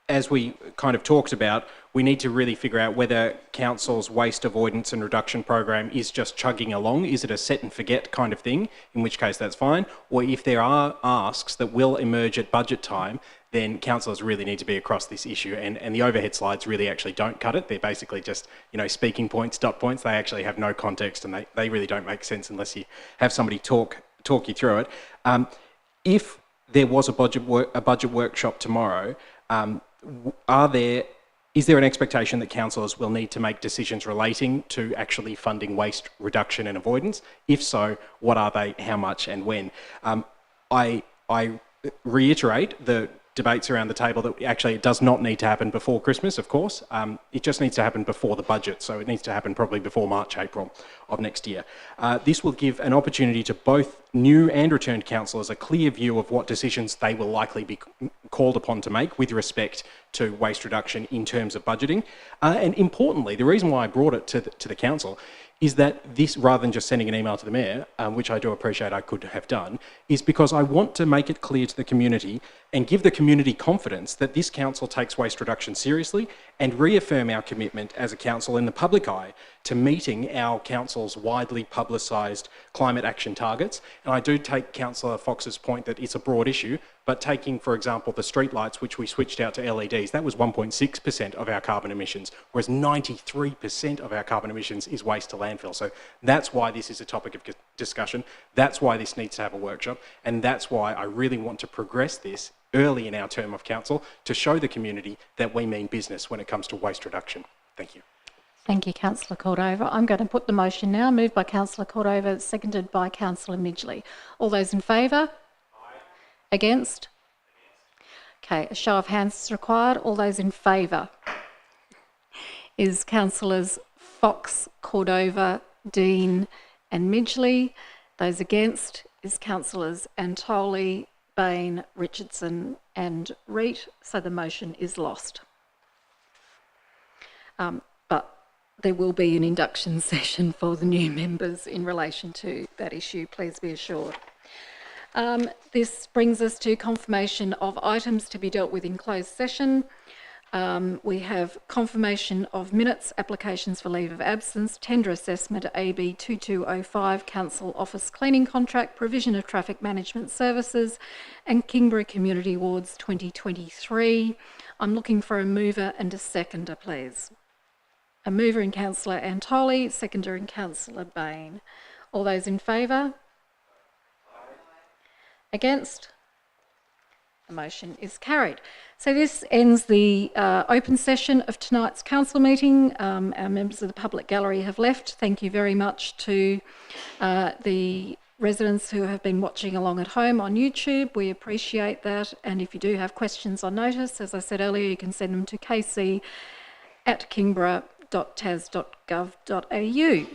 As we kind of talked about, we need to really figure out whether Council's waste avoidance and reduction program is just chugging along. Is it a set and forget kind of thing, in which case that's fine? Or if there are asks that will emerge at budget time, then councillors really need to be across this issue. And the overhead slides really actually don't cut it. They're basically just, you know, speaking points, dot points. They actually have no context, and they really don't make sense unless you have somebody talk you through it. If there was a budget workshop tomorrow, is there an expectation that councillors will need to make decisions relating to actually funding waste reduction and avoidance? If so, what are they, how much and when? I reiterate the debates around the table that actually it does not need to happen before Christmas, of course. It just needs to happen before the budget, so it needs to happen probably before March, April of next year. This will give an opportunity to both new and returned councillors a clear view of what decisions they will likely be called upon to make with respect to waste reduction in terms of budgeting. And importantly, the reason why I brought it to the council is that this, rather than just sending an email to the mayor, which I do appreciate I could have done, is because I want to make it clear to the community and give the community confidence that this council takes waste reduction seriously and reaffirm our commitment as a council in the public eye to meeting our council's widely publicised climate action targets. And I do take Councillor Fox's point that it's a broad issue, but taking, for example, the streetlights, which we switched out to LEDs, that was 1.6% of our carbon emissions, whereas 93% of our carbon emissions is waste to landfill. So that's why this is a topic of discussion. That's why this needs to have a workshop. And that's why I really want to progress this early in our term of council to show the community that we mean business when it comes to waste reduction. Thank you. Thank you, Councillor Cordova. I'm going to put the motion now, moved by Councillor Cordova, seconded by Councillor Midgley. All those in favour? Aye. Against? Okay, a show of hands is required. All those in favour is Councillors Fox, Cordova, Dean and Midgley. Those against is Councillors Antoli, Bain, Richardson and Reet. So the motion is lost. But there will be an induction session for the new members in relation to that issue, please be assured. This brings us to confirmation of items to be dealt with in closed session. We have confirmation of minutes, applications for leave of absence, tender assessment AB 2205, Council Office Cleaning Contract, provision of traffic management services, and Kingborough Community Wards 2023. I'm looking for a mover and a seconder, please. A mover in Councillor Antoli, seconder in Councillor Bain. All those in favour? Against? The motion is carried. So this ends the open session of tonight's council meeting. Our members of the public gallery have left. Thank you very much to the residents who have been watching along at home on YouTube. We appreciate that. And if you do have questions on notice, as I said earlier, you can send them to kc@kingborough.tas.gov.au.